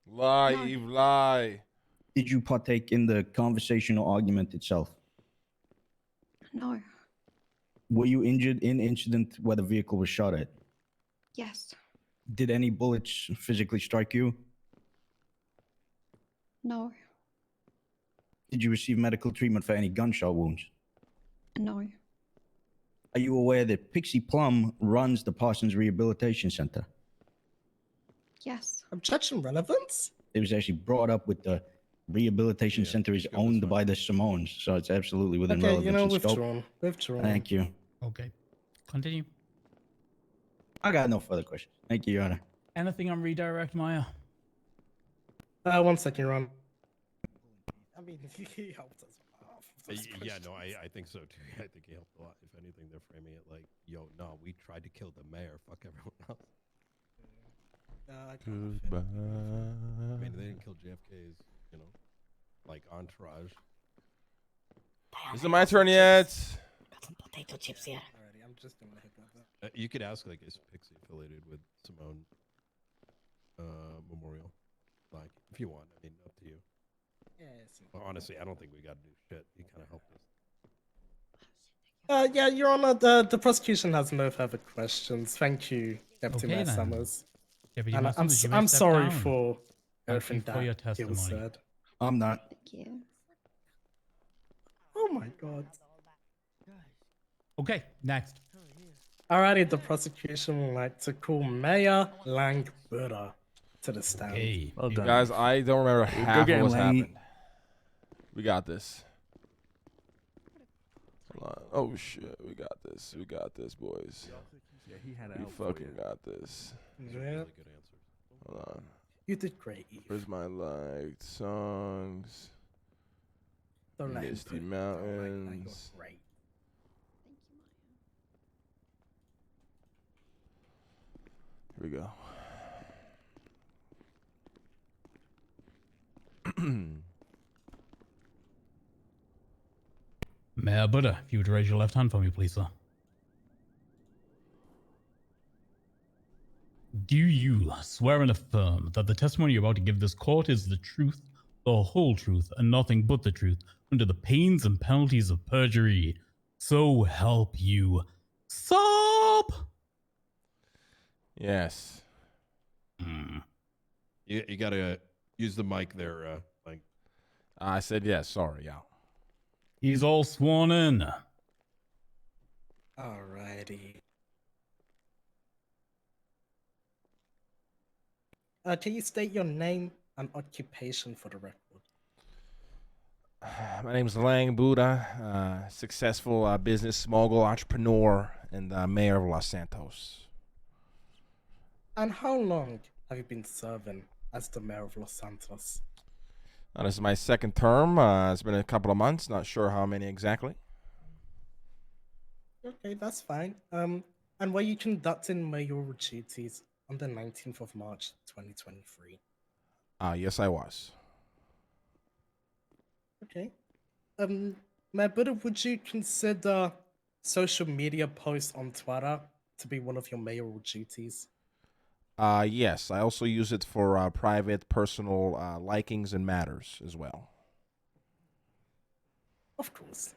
Lie, No. Eve, lie. Did you partake in the conversational argument itself? No. Were you injured in incident where the vehicle was shot at? Yes. Did any bullets physically strike you? No. Did you receive medical treatment for any gunshot wounds? No. Are you aware that Pixie Plum runs the Parsons Rehabilitation Center? Yes. Objection relevance? It was actually brought up with the rehabilitation center is owned by the Simones, so it's absolutely within Okay, relevance you know, and scope. withdrawn. Withdrawn. Thank you. Okay. Continue. I got no further questions. Thank you, Your Honor. Anything on redirect, Maya? 1 second, Ron. I mean, he helped us. Yeah, no, I think so too. I think he helped a lot. If anything, they're framing it like, yo, no, we tried to kill the mayor. Fuck everyone else. Goodbye. I mean, they didn't kill JFK's, you know, like entourage. Isn't my turn yet? Got some potato chips here. Alrighty, I'm just gonna hit that. You could ask, like, is Pixie affiliated with Simone Memorial? Like, if you want. I mean, up to you. Yes. Well, honestly, I don't think we got to do shit. You kind of helped us. Yeah, Your Honor, the prosecution has no further questions. Thank you, Deputy Okay, Mayor then. Summers. Deputy And Mayor Summers, you may I'm step sorry down. for Thank everything you for your that was testimony. said. I'm not. Thank you. Oh my god. Okay, next. Alrighty, the prosecution would like to call Mayor Lang Buddha to the stand. Hey, Well done. Guys, I don't remember Go half get of him, what's Langy. happened. We got this. Hold on. Oh shit, we got this. We got this, boys. Yeah, he had We out for fucking you. got this. Yeah. Hold on. You did great, Eve. Where's my liked songs? Don't let him Misty put it down like that. You're Mountains. great. Here we go. Mayor Buddha, if you would raise your left hand for me, please, sir. Do you swear and affirm that the testimony you're about to give this court is the truth, the whole truth, and nothing but the truth, under the pains and penalties of perjury? So help you. Sob! Yes. You gotta use the mic there, like. I said yes. Sorry, yeah. He's all sworn in. Alrighty. Can you state your name and occupation for the record? My name is Lang Buddha, successful business mogul, entrepreneur, and mayor of Los Santos. And how long have you been serving as the mayor of Los Santos? This is my second term. It's been a couple of months. Not sure how many exactly. Okay, that's fine. And were you conducting mayoral duties on the 19th of March, 2023? Yes, I was. Okay. Mayor Buddha, would you consider social media posts on Twitter to be one of your mayoral duties? Yes, I also use it for private, personal likings and matters as well. Of course.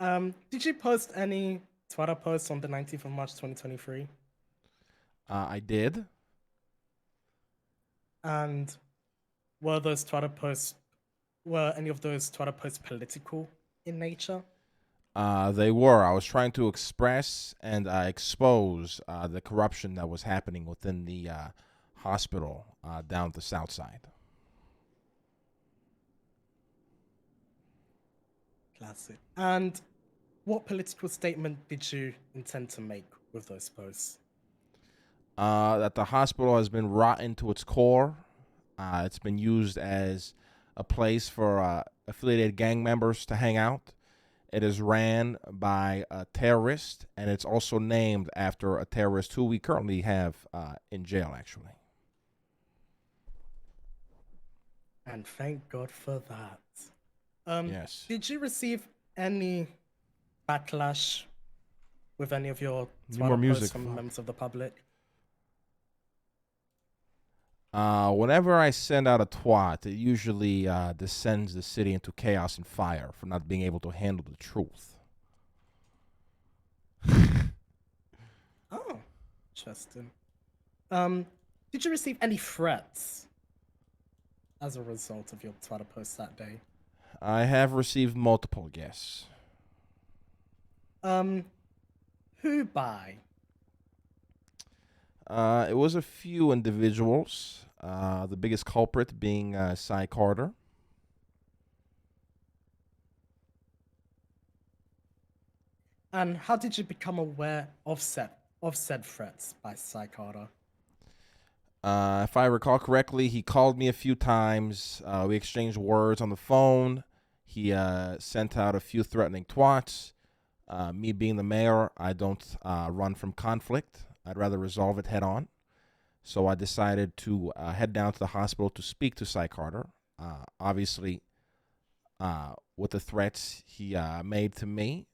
Did you post any Twitter posts on the 19th of March 2023? I did. And were any of those Twitter posts political in nature? They were. I was trying to express and expose the corruption that was happening within the hospital down at the south side. Classic. And what political statement did you intend to make with those posts? That the hospital has been rotten to its core. It's been used as a place for affiliated gang members to hang out. It is ran by a terrorist, and it's also named after a terrorist who we currently have in jail, actually. And thank God for that. Yes. Did you receive any backlash with any of your Need more Twitter music, posts from fuck. members of the public? Whenever I send out a twat, it usually descends the city into chaos and fire for not being able to handle the truth. Oh, interesting. Did you receive any threats as a result of your Twitter post that day? I have received multiple guests. Who by? It was a few individuals. The biggest culprit being Cy Carter. And how did you become aware of said threats by Cy Carter? If I recall correctly, he called me a few times. We exchanged words on the phone. He sent out a few threatening twats. Me being the mayor, I don't run from conflict. I'd rather resolve it head on. So I decided to head down to the hospital to speak to Cy Carter. Obviously, with the threats he made to me,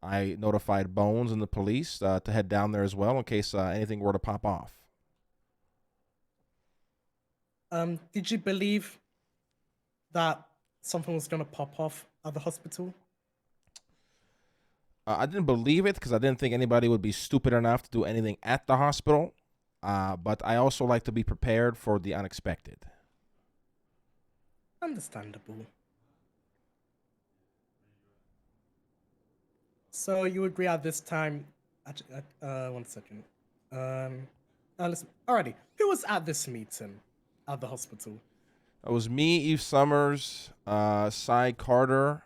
I notified Bones and the police to head down there as well in case anything were to pop off. Did you believe that something was going to pop off at the hospital? I didn't believe it because I didn't think anybody would be stupid enough to do anything at the hospital. But I also like to be prepared for the unexpected. Understandable. So you agree at this time? Actually, 1 second. Listen. Alrighty. Who was at this meeting at the hospital? It was me, Eve Summers, Cy Carter,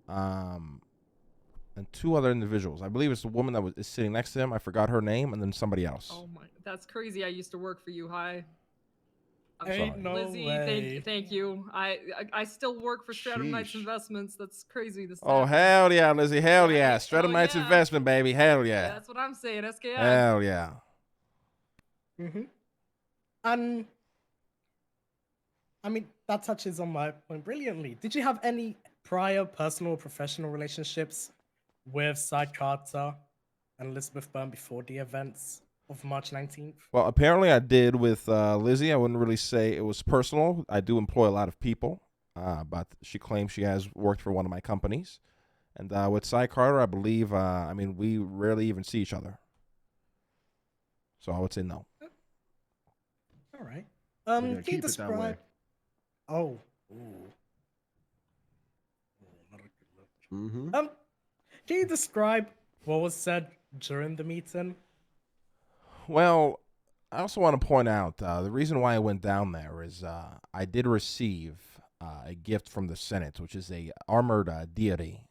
and two other individuals. I believe it's the woman that is sitting next to him. I forgot her name, and then somebody else. Oh my, that's crazy. I used to work for you. Hi. Ain't no Lizzie, way. thank you. I still work for Stratum Knights Sheesh. Investments. That's crazy. This Oh, hell yeah, Lizzie. Hell yeah. Stratum Knights Investment, baby. Hell yeah. That's what I'm saying. SKI. Hell yeah. And I mean, that touches on my point brilliantly. Did you have any prior personal or professional relationships with Cy Carter and Elizabeth Byrne before the events of March 19th? Well, apparently I did with Lizzie. I wouldn't really say it was personal. I do employ a lot of people, but she claims she has worked for one of my companies. And with Cy Carter, I believe, I mean, we rarely even see each other. So I would say no. All right. gonna Can you keep it that way. describe? Oh. Ooh. Mm-hmm. Can you describe what was said during the meeting? Well, I also want to point out the reason why I went down there is I did receive a gift from the Senate, which is a armored deity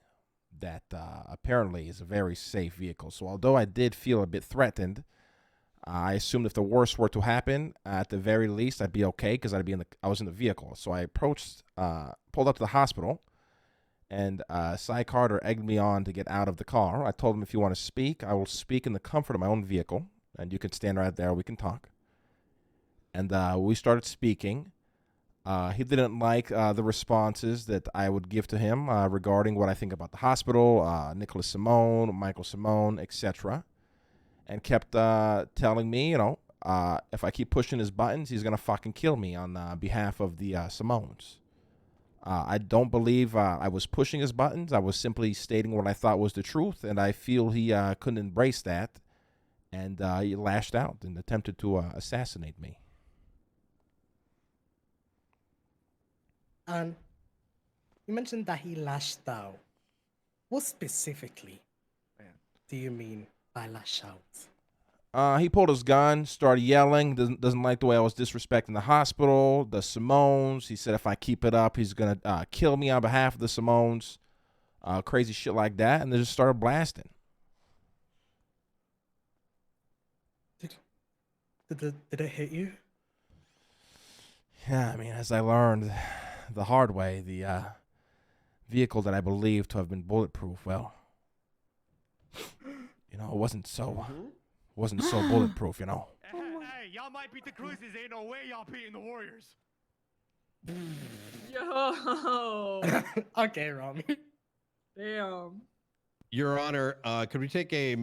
that apparently is a very safe vehicle. So although I did feel a bit threatened, I assumed if the worst were to happen, at the very least, I'd be okay because I was in the vehicle. So I pulled up to the hospital, and Cy Carter egged me on to get out of the car. I told him, if you want to speak, I will speak in the comfort of my own vehicle, and you can stand right there. We can talk. And we started speaking. He didn't like the responses that I would give to him regarding what I think about the hospital, Nicholas Simone, Michael Simone, etc., and kept telling me, if I keep pushing his buttons, he's going to fucking kill me on behalf of the Simones. I don't believe I was pushing his buttons. I was simply stating what I thought was the truth, and I feel he couldn't embrace that, and he lashed out and attempted to assassinate me. And you mentioned that he lashed out. What specifically do you mean by lash out? He pulled his gun, started yelling, doesn't like the way I was disrespecting the hospital, the Simones. He said if I keep it up, he's going to kill me on behalf of the Simones. crazy shit like that, and they just started blasting. Did it hit you? Yeah, I mean, as I learned the hard way, the vehicle that I believe to have been bulletproof, well, you know, it wasn't so bulletproof, you know. Hey, y'all might beat the Cruises. Ain't no way y'all beating the Warriors. Yo. Okay, Rami. Damn. Your Honor, could we take a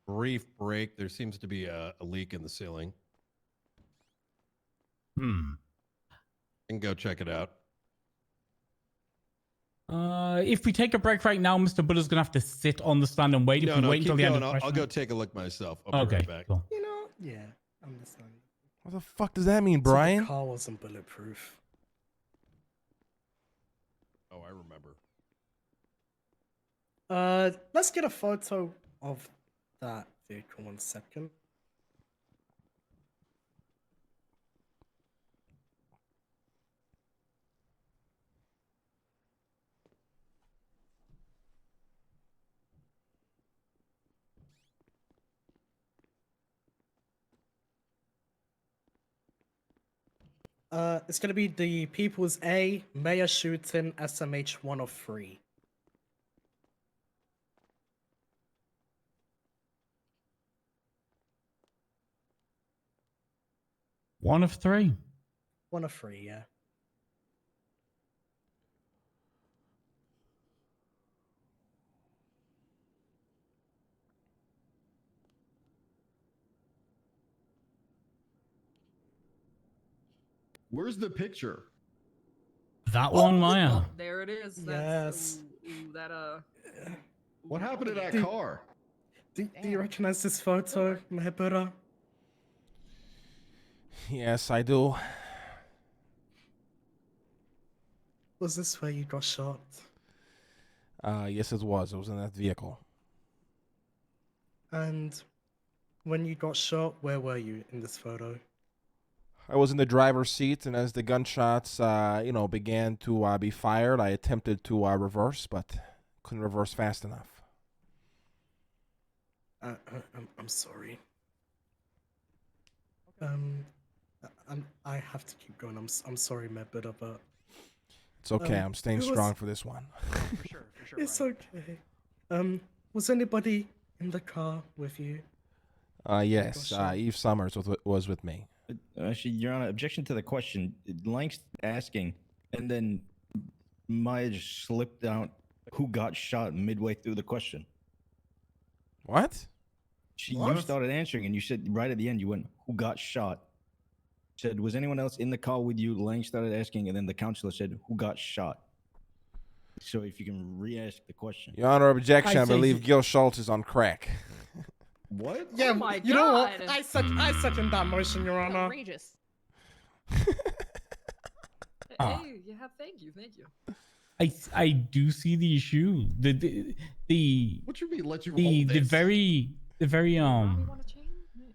brief break? There seems to be a leak in the ceiling. And go check it out. If we take a break right now, Mr. Buddha's gonna have to sit on the stand and wait. If we wait keep until the end of going. the question, I'll go take a look myself. I'll be okay, right back. cool. You know, yeah, I understand. What the fuck does that mean, So Brian? the car wasn't bulletproof. Oh, I remember. Let's get a photo of that vehicle 1 second. It's gonna be the People's A, Mayor Shooting, SMH 103. One of three. 103, yeah. Where's the picture? That one, Maya. Oh, there it is. That's, ooh, that What happened to that Do- car? Do you recognize this photo, Mahibura? Yes, I do. Was this where you got shot? Yes, it was. It was in that vehicle. And when you got shot, where were you in this photo? I was in the driver's seat, and as the gunshots, began to be fired, I attempted to reverse, but couldn't reverse fast enough. I'm sorry. I have to keep going. I'm sorry, Mahibura, but It's okay. I'm staying who was- strong for this one. For sure, It's okay. Was anybody in the car with you? Yes, Eve Summers was with me. Actually, Your Honor, objection to the question. Lank's asking, and then Maya just slipped out who got shot midway through the question. What? You started answering, and you said right at the end, you went, who got shot? Said, was anyone else in the car with you? Lang started asking, and then the counselor said, who got shot? So if you can re-ask the question. Your Honor, objection. I believe Gil Schultz is on crack. What? Yeah, my you know what? God. I second that motion, Your Honor. Outrageous. Hey, yeah, thank you. I do see the issue. The What you mean? Let you the hold the this? very Want to change?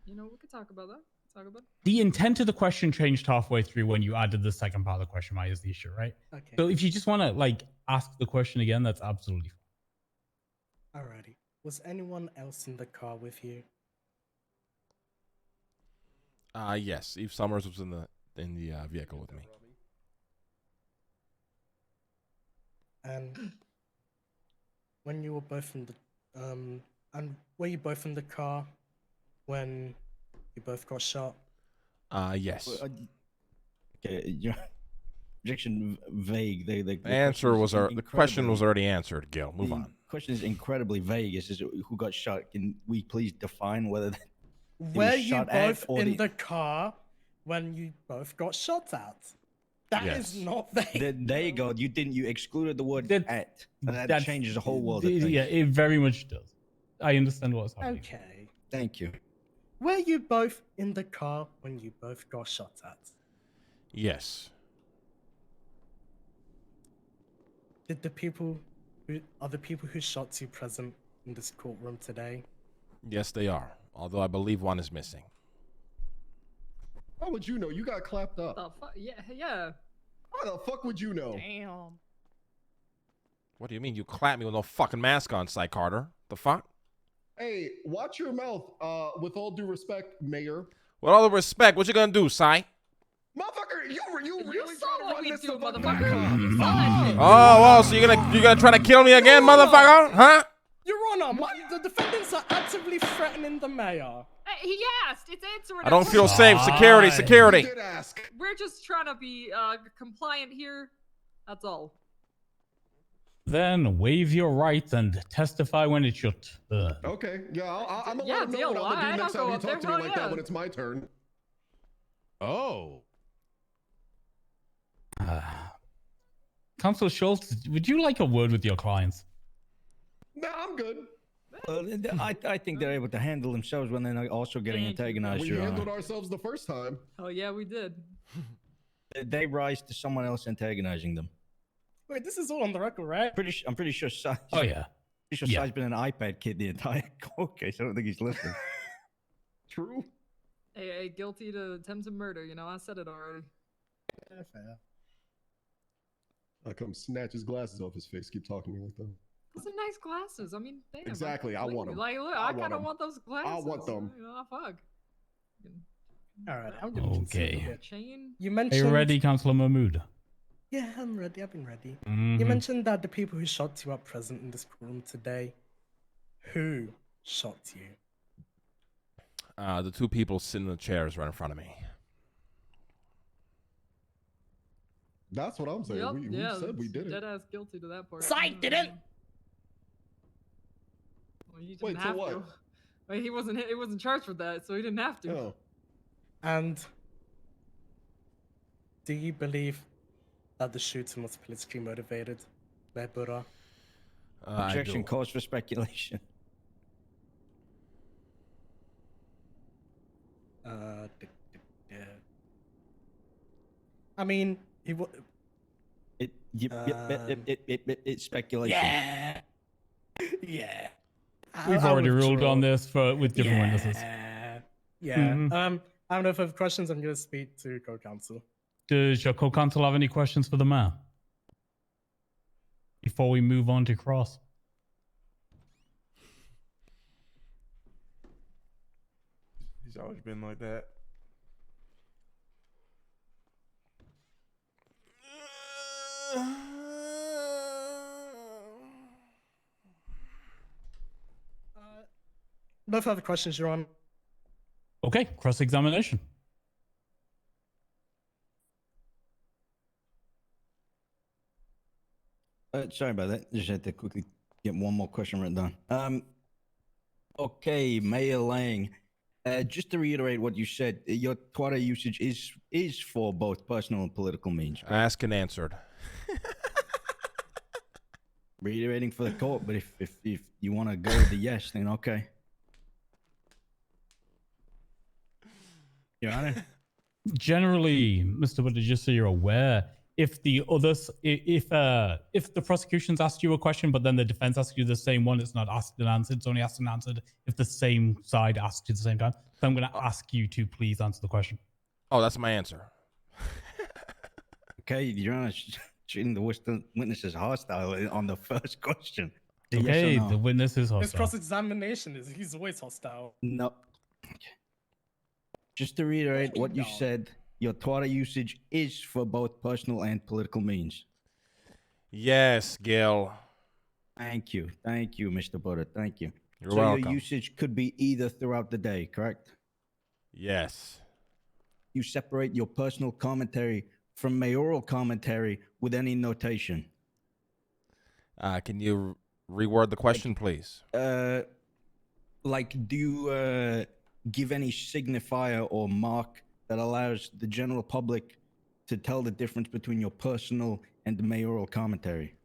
You know, we could talk about that. the intent of the question changed halfway through when you added the second part of the question. Maya, is the issue, right? Okay. So if you just want to ask the question again, that's absolutely fine. Alrighty. Was anyone else in the car with you? Yes, Eve Summers was in the vehicle with me. And when you were both in the and were you both in the car when you both got shot? Yes. Okay, your objection vague. The answer was the question was already answered. Gil, move the on. Question is incredibly vague. It says who got shot. Can we please define whether it Were was you shot at both or in the car when you both got shot at? That is Yes. not vague. There you go. You excluded the word at. And that That's- changes the whole world. of Yeah, things. it very much does. I understand what's happening. Okay. Thank you. Were you both in the car when you both got shot at? Yes. Did the people who shot you present in this courtroom today? Yes, they are. Although I believe one is missing. How would you know? You got clapped up. The fuck? Yeah. How the fuck would you know? Damn. What do you mean? You clap me with no fucking mask on, Cy Carter? The fuck? Hey, watch your mouth. With all due respect, Mayor. With all the respect, what you gonna do, Cy? Motherfucker, you really saw trying to what run we this do, the fuck motherfucker. You back saw it. Oh, so you're gonna try to kill me again, motherfucker? Huh? Your Honor, the defendants are actively threatening the mayor. He asked. It's answering. I don't feel safe. Security, security. We're just trying to be compliant here. That's all. Then waive your rights and testify when it's your turn. Okay, yeah, I'm gonna Yeah, let him know deal. what I'm gonna I'll do next go time you up there. talk to me Hell like yeah. that when it's my turn. Oh. Counsel Schultz, would you like a word with your clients? Nah, I'm good. I think they're able to handle themselves when they're not also getting antagonized. We Your handled Honor. ourselves the first time. Oh yeah, we did. They rise to someone else antagonizing them. Wait, this is all on the record, right? I'm pretty sure. Oh, yeah. Pretty sure Yeah. Cy's been an iPad kid the entire court case. I don't think he's listening. True. Hey, guilty to attempted murder. You know, I said it already. Yeah, fair. I come snatch his glasses off his face. Keep talking to me like that. Those are nice glasses. I mean, damn. Exactly, I want 'em. Like, look, I I want kind of 'em. want those glasses. want them. You know, fuck. All right, I'm gonna consider Okay. it. Chain. You Are mentioned. you ready, Councillor Mahmood? Yeah, I'm ready. I've been ready. You Mhm. mentioned that the people who shot you are present in this room today. Who shot you? The two people sitting in the chairs right in front of me. That's what I'm saying. Yep, we yeah, said we did it. Dead ass guilty to that part. Psych didn't. Well, you didn't Wait, so have what? to. Wait, he wasn't charged with that, so he didn't have to. Oh. And do you believe that the shooting was politically motivated, Mayor Buddha? Objection calls for speculation. I mean, It's speculation. Yeah. Yeah. We've I already ruled withdraw. on this with different witnesses. Yeah. Mhm. I have no further questions. I'm going to speak to co-counsel. Does your co-counsel have any questions for the man? Before we move on to cross. He's always been like that. No further questions, Your Honor. Okay, cross-examination. Sorry about that. Just had to quickly get one more question written down. Okay, Mayor Lang. Just to reiterate what you said, your Twitter usage is for both personal and political means. Asked and answered. Reiterating for the court, but if you want to go with the yes, then okay. Your Honor. Generally, Mr. Wood, just so you're aware, if the prosecution's asked you a question, but then the defense asks you the same one, it's not asked and answered. It's only asked and answered if the same side asks you at the same time. So I'm going to ask you to please answer the question. Oh, that's my answer. Okay, Your Honor, treating the witnesses hostile on the first question. Yes or Okay, no? the witness is His hostile. cross-examination he's always hostile. No. Just to reiterate what you said, your Twitter usage is for both personal and political means. Yes, Gil. Thank you, Mr. Butter. Thank you. You're so welcome. your usage could be either throughout the day, correct? Yes. You separate your personal commentary from mayoral commentary with any notation. Can you reword the question, please? Like, do you give any signifier or mark that allows the general public to tell the difference between your personal and the mayoral commentary?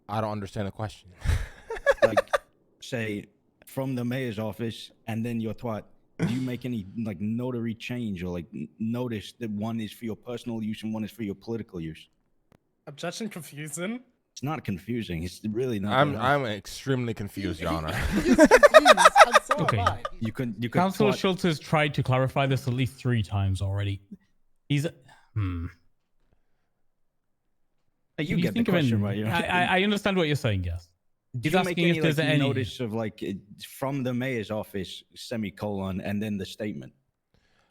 I don't understand the question. Like, say, from the mayor's office and then your twat, do you make any, like, notary change or, like, notice that one is for your personal use and one is for your political use? Objection confusing. It's not confusing. It's really not. I'm extremely confused, Your Honor. Okay. You could Councilor twat- Schultz has tried to clarify this at least 3 times already. He's You If get the think of question it- right. You know? I understand what you're saying, yes. Did He's you make asking any if there's like any notice of like from the mayor's office semicolon and then the statement?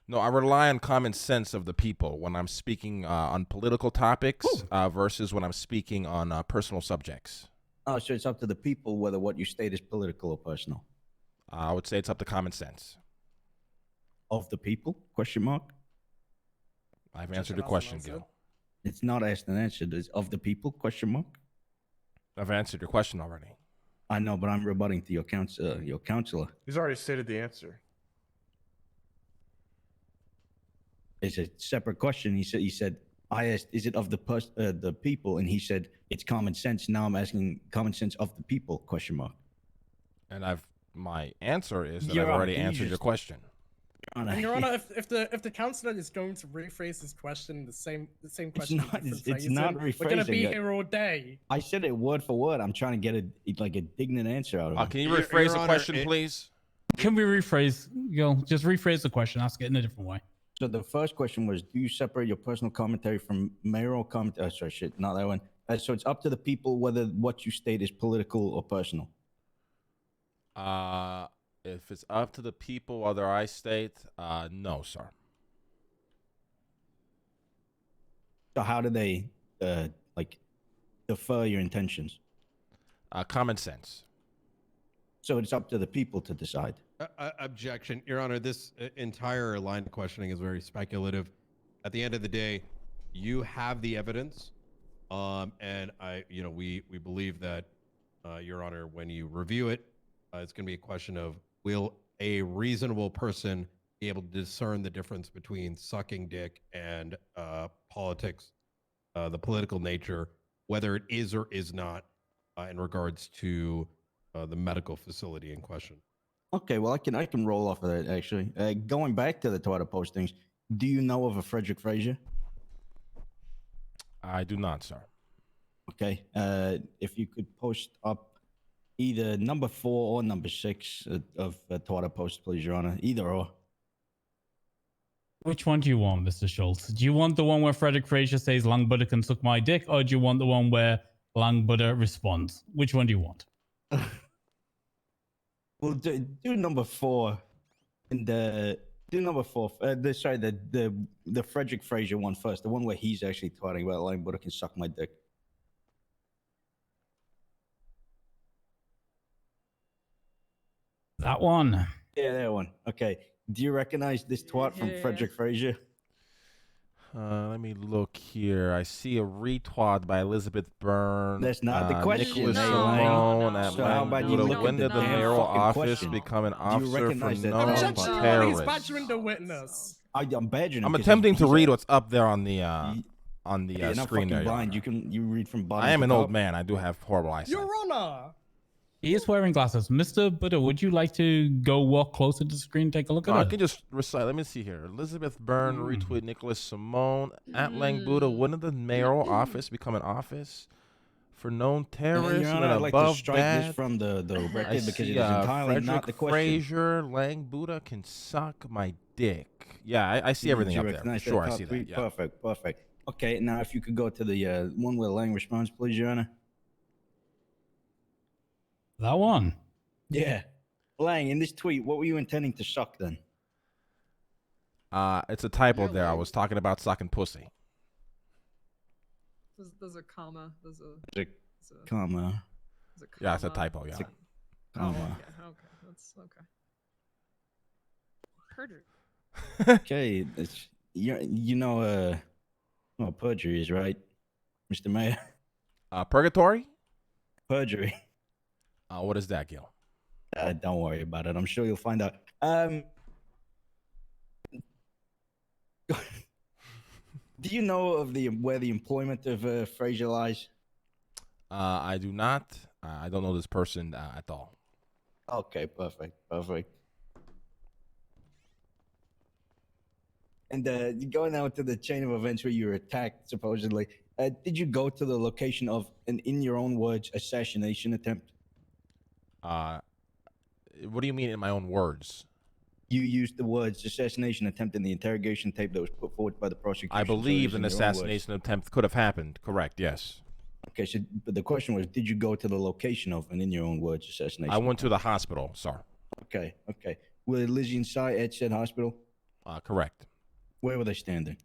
No, I rely on common sense of the people when I'm speaking on political topics versus when I'm speaking on personal subjects. Oh, so it's up to the people whether what you state is political or personal. I would say it's up to common sense. Of the people? Question mark. I've answered your question, Gil. It's not asked and answered. It's of the people? Question mark. I've answered your question already. I know, but I'm rebutting to your counselor. He's already stated the answer. It's a separate question. He said I asked, is it of the people? And he said it's common sense. Now I'm asking common sense of the people? Question mark. And my answer is that Your I've Honor, already can you answered your just- question. And Your Honor, if the counselor is going to rephrase his question, the same question, not- different it's not phrasing, we're gonna rephrasing be it. here all day. I said it word for word. I'm trying to get a dignant answer out of him. Can you rephrase the question, please? Can we rephrase? Just rephrase the question. Ask it in a different way. So the first question was, do you separate your personal commentary from mayoral commentary? Sorry, shit, not that one. So it's up to the people whether what you state is political or personal. If it's up to the people whether I state, no, sir. So how do they like defer your intentions? Common sense. So it's up to the people to decide. Objection, Your Honor. This entire line of questioning is very speculative. At the end of the day, you have the evidence, and we believe that, Your Honor, when you review it, it's going to be a question of will a reasonable person be able to discern the difference between sucking dick and politics, the political nature, whether it is or is not, in regards to the medical facility in question. Okay, well I can roll off of that actually. Going back to the Twitter postings, do you know of a Frederick Frazier? I do not, sir. Okay, if you could post up either number 4 or number 6 of Twitter post, please, Your Honor. Either or. Which one do you want, Mr. Schultz? Do you want the one where Frederick Frazier says Lang Buddha can suck my dick, or do you want the one where Lang Buddha responds? Which one do you want? Well, do number 4, and do number 4. The Frederick Frazier one first, the one where he's actually tweeting about Lang Buddha can suck my dick. That one. Yeah, that one. Okay. Do you recognize this twat from Frederick Frazier? Let me look here. I see a retweet by Elizabeth Byrne. That's not the question. Nicholas No. Simone at So how about you Buddha. look When at did the the damn mayoral fucking office question? become an Do you officer for recognize that known fucking Objection, question? Your Honor, he's terrorists? badgering the witness. I'm badgering him. I'm 'cause attempting to he's read a- what's up there on the You're not screen there. fucking Your blind. Honor. You read from bottom. I am to an top. old man. I do have horrible eyesight. Your Honor. He is wearing glasses. Mr. Buddha, would you like to go walk closer to the screen, take a look at I it? can just recite. Let me see here. Elizabeth Byrne retweet Nicholas Simone at Lang Buddha. When did the mayoral office become an office for known terrorists? Your And Honor, then I'd like to above strike that, this from the I record because it see, is entirely not Frederick the question. Frazier, Lang Buddha can suck my dick. Yeah, I see everything You up there. recognize Sure, that I top see three? that. Yeah. Perfect, perfect. Okay, now if you could go to the one where Lang responds, please, Your Honor. That one. Yeah. Lang, in this tweet, what were you intending to suck then? It's a typo there. I was talking about sucking pussy. There's a comma. There's a Comma. there's a Yeah, it's a comma. typo. Yeah. Oh, Comma. okay. That's okay. Perjury. Okay, you know what perjury is, right, Mr. Mayor? Purgatory? Perjury. What is that, Gil? Don't worry about it. I'm sure you'll find out. Do you know of where the employment of Frazier lies? I do not. I don't know this person at all. Okay, perfect, perfect. And going now to the chain of events where you were attacked, supposedly, did you go to the location of an, in your own words, assassination attempt? What do you mean in my own words? You used the words assassination attempt in the interrogation tape that was put forward by the prosecution. I so it believe is an in your own words. assassination attempt could have happened. Correct, yes. Okay, so but the question was, did you go to the location of, and in your own words, assassination? I went to the hospital, sir. Okay. Were Lizzie and Cy at said hospital? Correct. Where were they standing?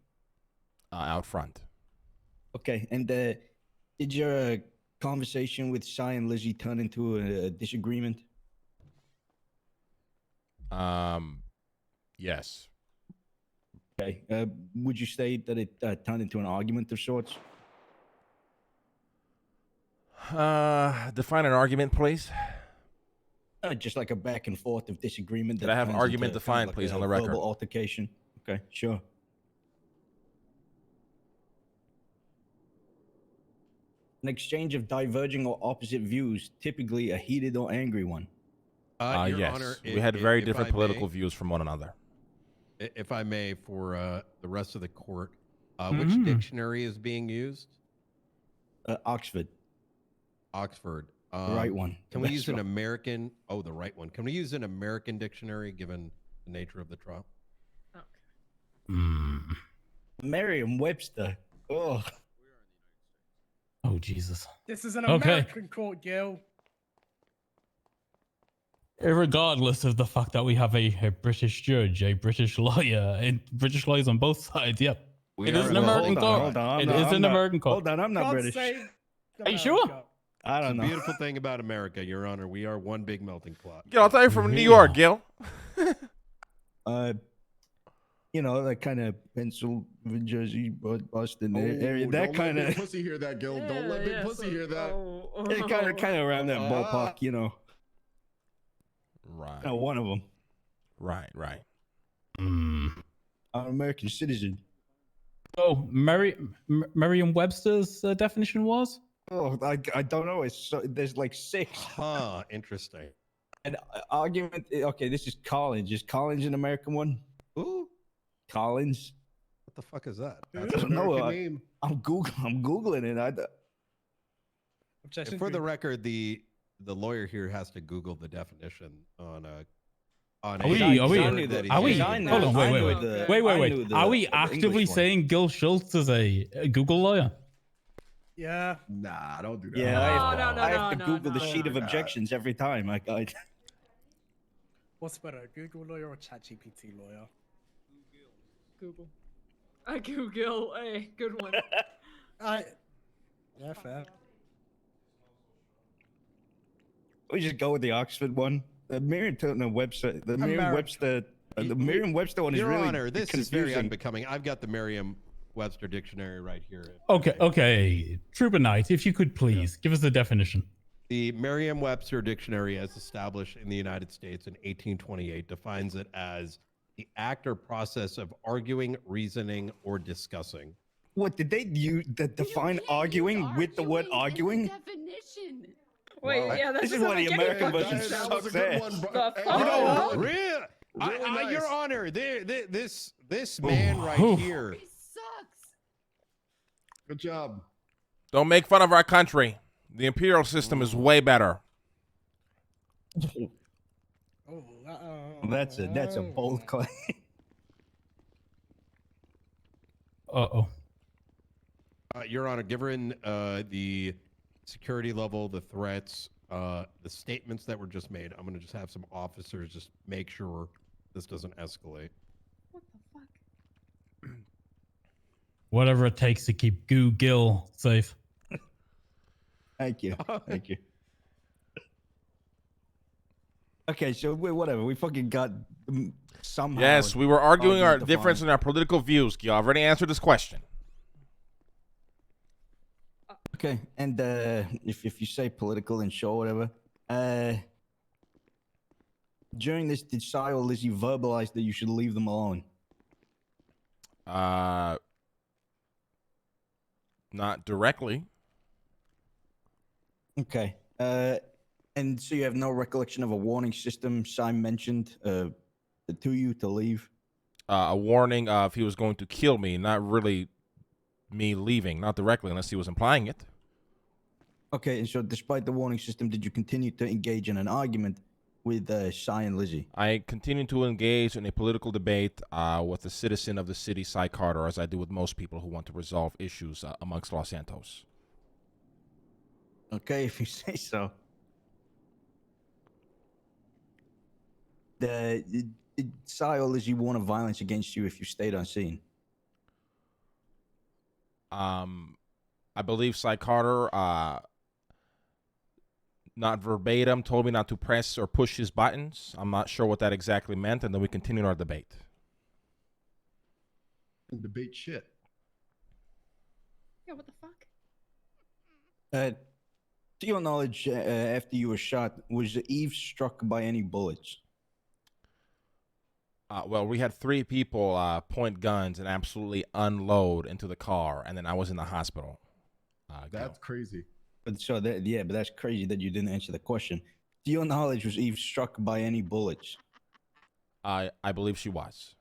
Out front. Okay, and did your conversation with Cy and Lizzie turn into a disagreement? Yes. Okay. Would you say that it turned into an argument of sorts? Define an argument, please. Just like a back and forth of disagreement. Did that I have turns argument into defined, like please, a on the record? verbal altercation. Okay, sure. An exchange of diverging or opposite views, typically a heated or angry one. Your Yes. Honor, We had very if different I political may, views from one another. If I may, for the rest of the court, Mm-hmm. which dictionary is being used? Oxford. Oxford. The right one. Can The we best use an one. American? Oh, the right one. Can we use an American dictionary given the nature of the trial? Merriam-Webster. Oh. Oh, Jesus. This is an Okay. American court, Gil. Regardless of the fact that we have a British judge, a British lawyer, and British lawyers on both sides, yep. It is an American court. It is an American court. Hold on, I'm not God British. save Are you sure? America. I don't It's know. a beautiful thing about America, Your Honor. We are one big melting pot. Gil, I'll tell you from New York, Gil. You know, that kind of Pennsylvania, Jersey, Boston area. That Don't let kind Big of. Pussy hear that, Gil. Don't let Big Pussy hear that. Kind of around that ballpark, you know. Right. One of them. Right. I'm an American citizen. Oh, Merriam-Webster's definition was? Oh, I don't know. There's like 6. Huh, interesting. An argument. Okay, this is Collins. Is Collins an American one? Who? Collins. What the fuck is that? That's I an don't know. American name. I'm googling it. For the record, the lawyer here has to Google the definition on Are we? Hold on, wait. Are we actively saying Gil Schultz is a Google lawyer? Yeah. Nah, don't do that. Yeah, I have to no, Google the no. sheet of objections every time. What's better, Google lawyer or ChatGPT lawyer? Google. I Google. Hey, good one. Yeah, fair. We just go with the Oxford one. The Merriam-Webster. The Merriam-Webster. The Merriam-Webster one is Your really Honor, this confusing. is very unbecoming. I've got the Merriam-Webster dictionary right here. Okay. Trooper Knight, if you could please give us the definition. The Merriam-Webster dictionary, as established in the United States in 1828, defines it as the act or process of arguing, reasoning, or discussing. What did they define arguing with the word arguing? Definition. Wait, Wow. yeah, This this is why the American version That sucks was a good ass. one, bro. The Hey, fuck? no, Really? Really Your nice. Honor, this man right here. Good job. Don't make fun of our country. The imperial system is way better. That's a bold claim. Your Honor, given the security level, the threats, the statements that were just made, I'm going to just have some officers just make sure this doesn't escalate. What the fuck? Whatever it takes to keep Gil safe. Thank you. Thank you. Okay, so whatever. We fucking got somehow. Yes, we were arguing our argument difference defined. in our political views, Gil. I've already answered this question. Okay, and if you say political and sure, whatever. During this, did Cy or Lizzie verbalize that you should leave them alone? Not directly. Okay. And so you have no recollection of a warning system Cy mentioned to you to leave? A warning if he was going to kill me, not really me leaving, not directly, unless he was implying it. Okay, and so despite the warning system, did you continue to engage in an argument with Cy and Lizzie? I continue to engage in a political debate with a citizen of the city, Cy Carter, as I do with most people who want to resolve issues amongst Los Santos. Okay, if you say so. Did Cy or Lizzie warn of violence against you if you stayed unseen? I believe Cy Carter, not verbatim, told me not to press or push his buttons. I'm not sure what that exactly meant, and then we continued our debate. Debate shit. Yeah, what the fuck? To your knowledge, after you were shot, was Eve struck by any bullets? Well, we had 3 people point guns and absolutely unload into the car, and then I was in the hospital. That's crazy. But so that but that's crazy that you didn't answer the question. To your knowledge, was Eve struck by any bullets? I believe she was.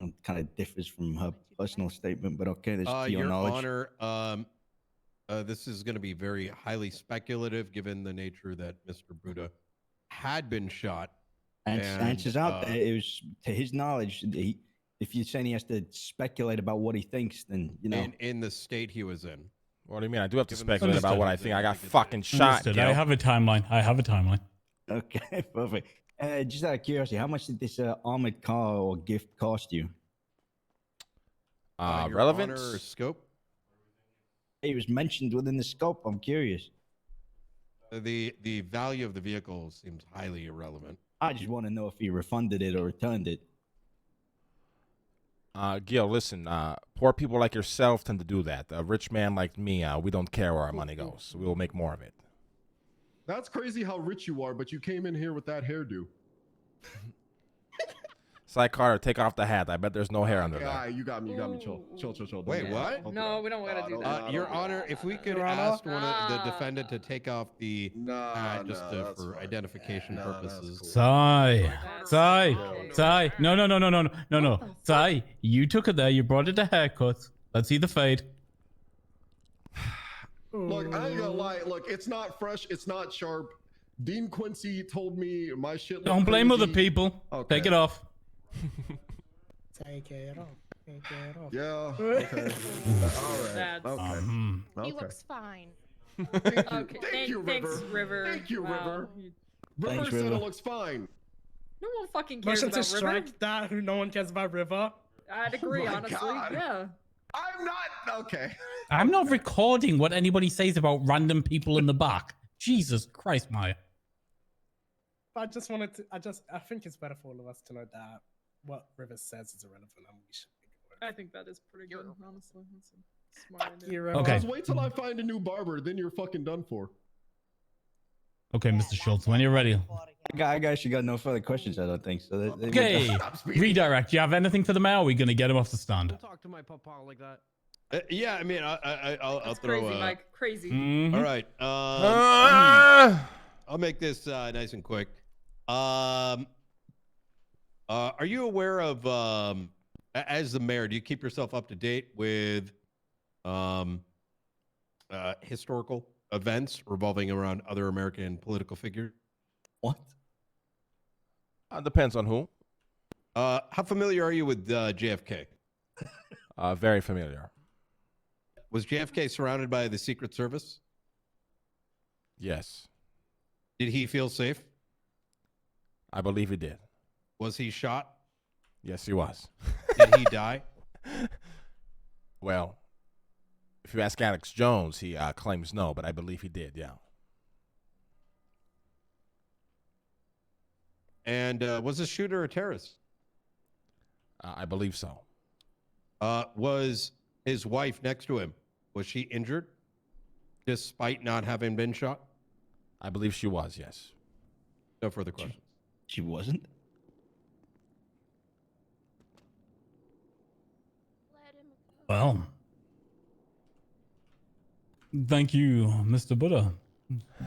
It kind of differs from her personal statement, but okay, that's to your Your knowledge. Honor, this is going to be very highly speculative, given the nature that Mr. Buddha had been shot. Answers out there. It was to his knowledge. If you're saying he has to speculate about what he thinks, then you know. In the state he was in. What do you mean? I do have to Given the speculate about what I think. I got fucking shot. Understood. I have a timeline. Okay, perfect. Just out of curiosity, how much did this armored car or gift cost you? Your Relevance? Honor, scope? It was mentioned within the scope. I'm curious. The value of the vehicle seems highly irrelevant. I just want to know if he refunded it or returned it. Gil, listen, poor people like yourself tend to do that. A rich man like me, we don't care where our money goes. We will make more of it. That's crazy how rich you are, but you came in here with that hairdo. Cy Carter, take off the hat. I bet there's no hair under there. Yeah, you got me. Chill. Wait, what? No, we don't want to do that. Your Honor, if we could Your Honor? ask one of the defendant to take off the hat just for identification purposes. Cy. No. Cy, you took it there. You brought it to haircut. Let's see the fade. Look, I ain't gonna lie. Look, it's not fresh. It's not sharp. Dean Quincy told me my shit looked Don't blame crazy. other people. Okay. Take it off. Take it off. Take it off. Yeah. Okay. All right. That's- Okay. He Okay. looks fine. Okay, Thank you, thanks, River. River. Thank you, Wow. River. You- River Thanks, said River. it looks fine. No one fucking cares Motion to about River. strike that. Who no one cares about River. I'd agree, my honestly. God. Yeah. I'm not okay. I'm not recording what anybody says about random people in the back. Jesus Christ, Maya. But I just wanted to. I think it's better for all of us to know that what River says is irrelevant, and we should. I think that is pretty good, honestly. That's a smart idea. You, River. Okay. Just wait till I find a new barber, then you're fucking done for. Okay, Mr. Schultz, when you're ready. I actually got no further questions. I don't think so. Okay, redirect. You have anything for the mail? We're gonna get him off the stand. Talk to my papa like that. Yeah, I mean, I'll That's throw. crazy, Mike. Crazy. Mhm. All right. I'll make this nice and quick. Are you aware of as the mayor? Do you keep yourself up to date with historical events revolving around other American political figures? What? Depends on who. How familiar are you with JFK? Very familiar. Was JFK surrounded by the Secret Service? Yes. Did he feel safe? I believe he did. Was he shot? Yes, he was. Did he die? Well, if you ask Alex Jones, he claims no, but I believe he did, yeah. And was the shooter a terrorist? I believe so. Was his wife next to him? Was she injured despite not having been shot? I believe she was, yes. No further questions. She wasn't. Well, thank you, Mr. Buddha.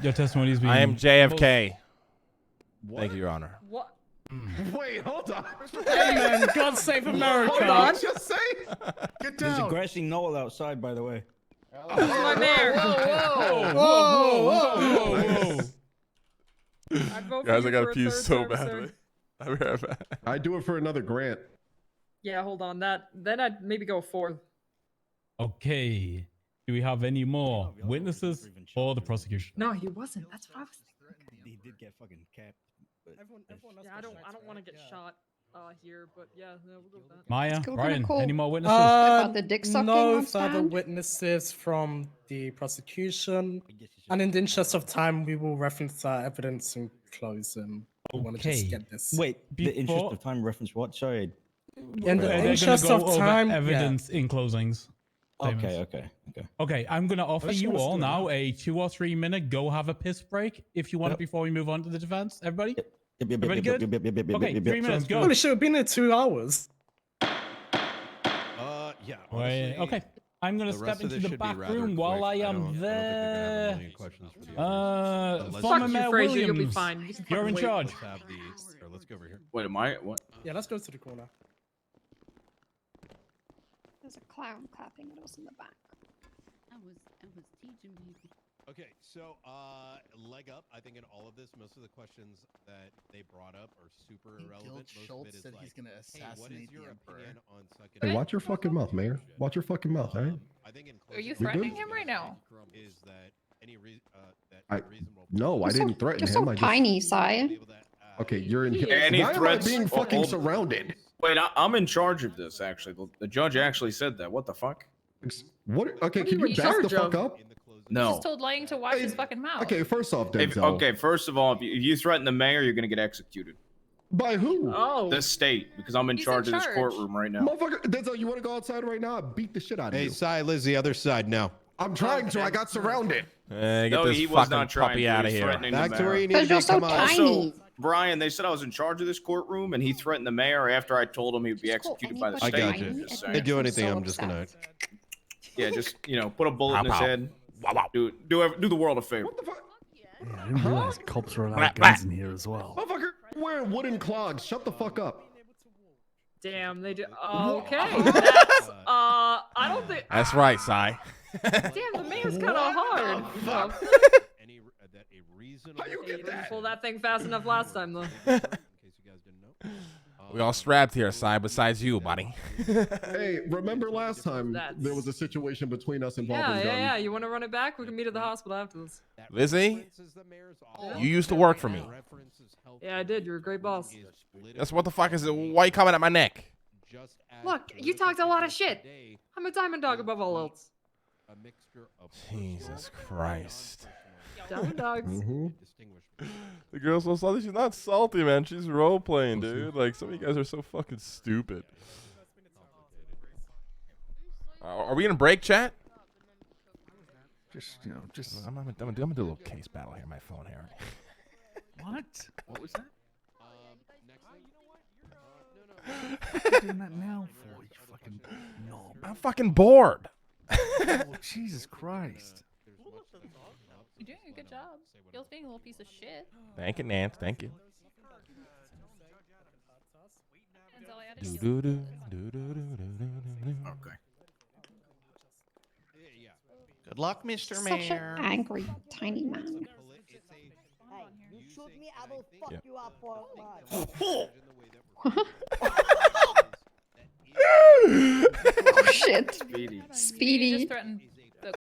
Your testimony is being. I am JFK. Thank you, Your Honor. What? Wait, hold on. Hey man, God save America. Hold on. Just say. Get There's a down. grassy knoll outside, by the way. This is my mayor. Whoa. I'd vote for Guys, you I gotta for a pee third so term, badly. sir. I'll be right back. I do it for another grant. Yeah, hold on. Then I'd maybe go fourth. Okay, Do we have any more witnesses for the prosecution? No, he wasn't. That's what I was thinking. He did get fucking capped. Everyone else I don't want to get shot here, but yeah, no, we'll go with that. Maya, Still Brian, kinda cool. any more witnesses? About the dick sucking No on further stand? witnesses from the prosecution. And in the interest of time, we will reference our evidence in closing. We want to just Okay. get this. Wait, the interest Before- of time reference what? Sorry. In the They're gonna interest go of over time, evidence in closings. Okay. Okay, I'm gonna offer Let's you just all do it now now. a 2 or 3 minute go have a piss break if you want Yep. before we move on to the defense. Everybody? Yep, Everybody good? Okay, 3 minutes, go. Holy shit, we've been here 2 hours. Yeah. Wait, okay. I'm gonna the step rest of into this the should be back rather room while quick. I I don't am think they're gonna have a there. million questions for the others. Let's Former Fuck you, Mayor Fraser, you'll be Williams, fine. You can you're in fucking wait. charge. Let's have the. Or let's go over here. Wait, am I? What? Yeah, let's go to the corner. There's a clown clapping at us in the back. I was teaching people. Okay, so leg up. I think in all of this, most of the questions that they brought up are super irrelevant. Most Schultz of it is said like, he's gonna hey, what assassinate is your the emperor. opinion on second? Hey, watch your fucking mouth, Mayor. Watch your fucking mouth, alright? I think in Are you We good? threatening him right now? is that any I no, I didn't threaten You're him. so I just tiny, Sai. okay. You're in here. Any Why threats? am I being Oh, fucking hold- surrounded? Wait, I'm in charge of this. Actually, the judge actually said that. What the fuck? What? Okay, What are can you you in back the charge fuck of? up? No. He's just told lying to watch his fucking mouth. Okay, first off, If, Denzel. okay, first of all, if you threaten the mayor, you're gonna get executed. By who? Oh. The state, because I'm in He's charge in of this charge. courtroom right now. Motherfucker, Denzel, you want to go outside right now? I beat the shit out of Hey, you. Cy, Liz, the other side now. I'm trying to. I got surrounded. Get No, this he was fucking not trying puppy to. out of He was here. threatening the Back to where mayor. you need to be. Because you're so Come on. tiny. Also, Brian, they said I was in charge of this courtroom, and he threatened the mayor after I told him he would be Just call executed by the anybody state. I got you. tiny Just and saying. They do I'm anything, so I'm just gonna. upset. Yeah, just put a bullet in his Pow, pow. head. Do the world a favor. What the fuck? Yeah, I didn't realize cops were allowed guns in here as well. Motherfucker, wearing wooden clogs. Shut the fuck up. Damn, they do. Okay, that's I don't think. That's right, Sai. Damn, the mayor's kind of hard. Any that a reasonable. How you You get didn't that? pull that thing fast enough last time, though. In case you guys didn't know. We all strapped here, Sai, besides you, buddy. Hey, remember last time That's- there was a situation between us involving Yeah, yeah, guns? yeah. You want to run it back? We can meet at the hospital afterwards. Lizzie, you used to work for me. Yeah, I did. You're a great boss. That's what the fuck is it? Why you coming at my neck? Look, you talked a lot of shit. I'm a diamond dog above all else. A mixture of Jesus Christ. Diamond dogs. Mm-hmm. The girl's so salty. She's not salty, man. She's role playing, dude. Like, some of you guys are so fucking stupid. Are we in a break, chat? Just I'm gonna do a little case battle here. My phone here. what? What was that? What are you doing that now for? You fucking knob. I'm fucking bored. Oh, Jesus Christ. You're doing a good job. Gil's being a little piece of shit. Thank you, Nance. Thank you. Denzel, I added Do, you. do, do, do, do, do, do, do. Okay. Good luck, Mr. Such Mayor. an angry tiny man. Hey, you shoot me, I will fuck Yep. you up for Oh shit. Speedy. He Speedy. just threatened